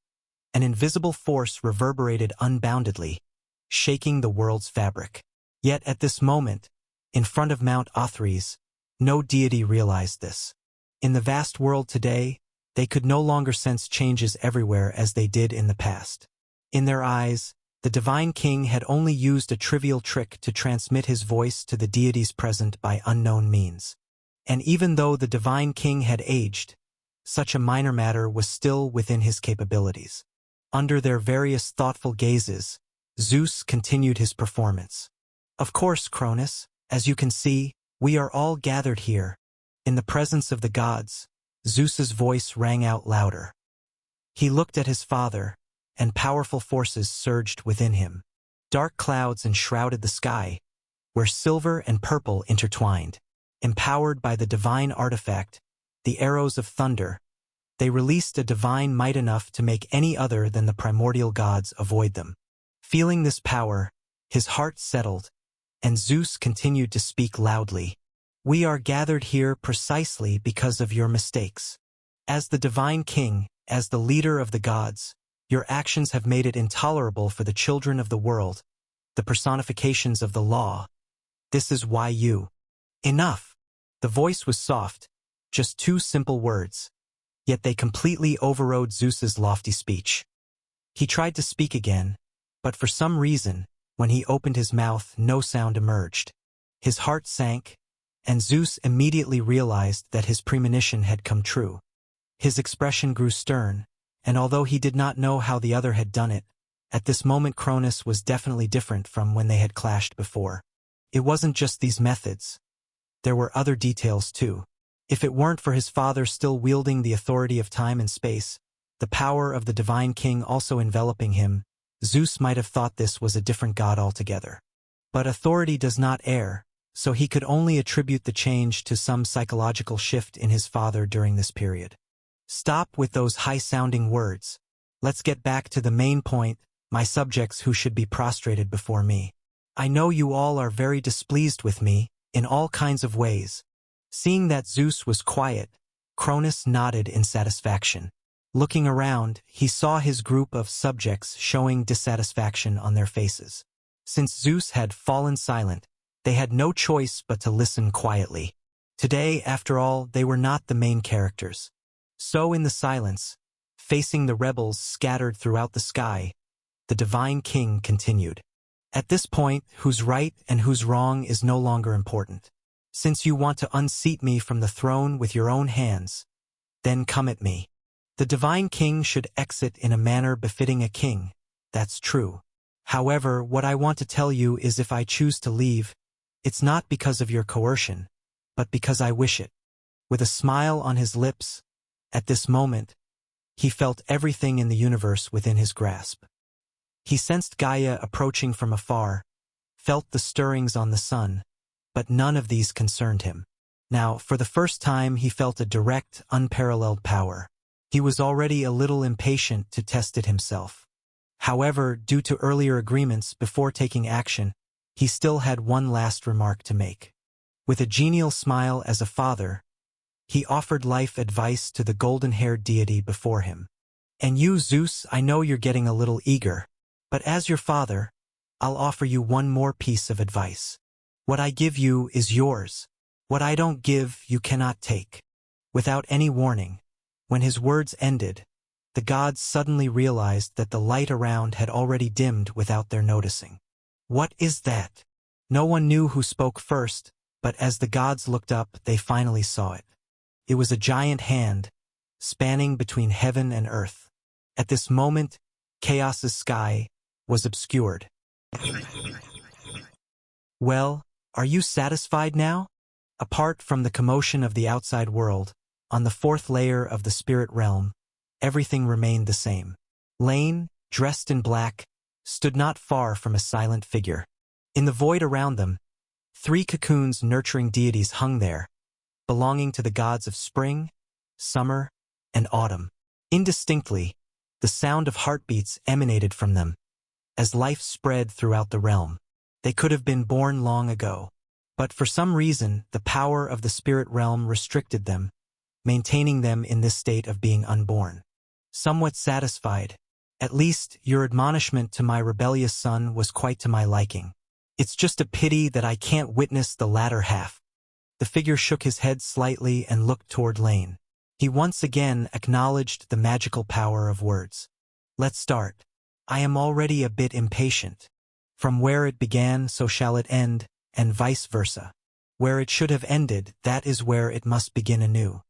an invisible force reverberated unboundedly, shaking the world's fabric. Yet at this moment, in front of Mount Othries, no deity realized this. In the vast world today, they could no longer sense changes everywhere as they did in the past. In their eyes, the Divine King had only used a trivial trick to transmit his voice to the deities present by unknown means. And even though the Divine King had aged, such a minor matter was still within his capabilities. Under their various thoughtful gazes, Zeus continued his performance. Of course, Cronus, as you can see, we are all gathered here. In the presence of the gods, Zeus's voice rang out louder. He looked at his father, and powerful forces surged within him. Dark clouds enshrouded the sky, where silver and purple intertwined. Empowered by the divine artifact, the arrows of thunder, they released a divine might enough to make any other than the primordial gods avoid them. Feeling this power, his heart settled, and Zeus continued to speak loudly. We are gathered here precisely because of your mistakes. As the Divine King, as the leader of the gods, your actions have made it intolerable for the children of the world, the personifications of the law. This is why you... Enough! The voice was soft, just two simple words, yet they completely overrode Zeus's lofty speech. He tried to speak again, but for some reason, when he opened his mouth, no sound emerged. His heart sank, and Zeus immediately realized that his premonition had come true. His expression grew stern, and although he did not know how the other had done it, at this moment Cronus was definitely different from when they had clashed before. It wasn't just these methods. There were other details too. If it weren't for his father still wielding the authority of time and space, the power of the Divine King also enveloping him, Zeus might have thought this was a different god altogether. But authority does not err, so he could only attribute the change to some psychological shift in his father during this period. Stop with those high-sounding words. Let's get back to the main point, my subjects who should be prostrated before me. I know you all are very displeased with me, in all kinds of ways. Seeing that Zeus was quiet, Cronus nodded in satisfaction. Looking around, he saw his group of subjects showing dissatisfaction on their faces. Since Zeus had fallen silent, they had no choice but to listen quietly. Today, after all, they were not the main characters. So in the silence, facing the rebels scattered throughout the sky, the Divine King continued. At this point, who's right and who's wrong is no longer important. Since you want to unseat me from the throne with your own hands, then come at me. The divine king should exit in a manner befitting a king, that's true. However, what I want to tell you is if I choose to leave, it's not because of your coercion, but because I wish it. With a smile on his lips, at this moment, he felt everything in the universe within his grasp. He sensed Gaia approaching from afar, felt the stirrings on the sun, but none of these concerned him. Now, for the first time, he felt a direct, unparalleled power. He was already a little impatient to test it himself. However, due to earlier agreements before taking action, he still had one last remark to make. With a genial smile as a father, he offered life advice to the golden-haired deity before him. And you, Zeus, I know you're getting a little eager, but as your father, I'll offer you one more piece of advice. What I give you is yours. What I don't give, you cannot take. Without any warning, when his words ended, the gods suddenly realized that the light around had already dimmed without their noticing. What is that? No one knew who spoke first, but as the gods looked up, they finally saw it. It was a giant hand, spanning between heaven and earth. At this moment, Chaos's sky was obscured. Well, are you satisfied now? Apart from the commotion of the outside world, on the fourth layer of the spirit realm, everything remained the same. Lane, dressed in black, stood not far from a silent figure. In the void around them, 3 cocoons nurturing deities hung there, belonging to the gods of spring, summer, and autumn. Indistinctly, the sound of heartbeats emanated from them, as life spread throughout the realm. They could have been born long ago, but for some reason, the power of the spirit realm restricted them, maintaining them in this state of being unborn. Somewhat satisfied, at least your admonishment to my rebellious son was quite to my liking. It's just a pity that I can't witness the latter half. The figure shook his head slightly and looked toward Lane. He once again acknowledged the magical power of words. Let's start. I am already a bit impatient. From where it began, so shall it end, and vice versa. Where it should have ended, that is where it must begin anew.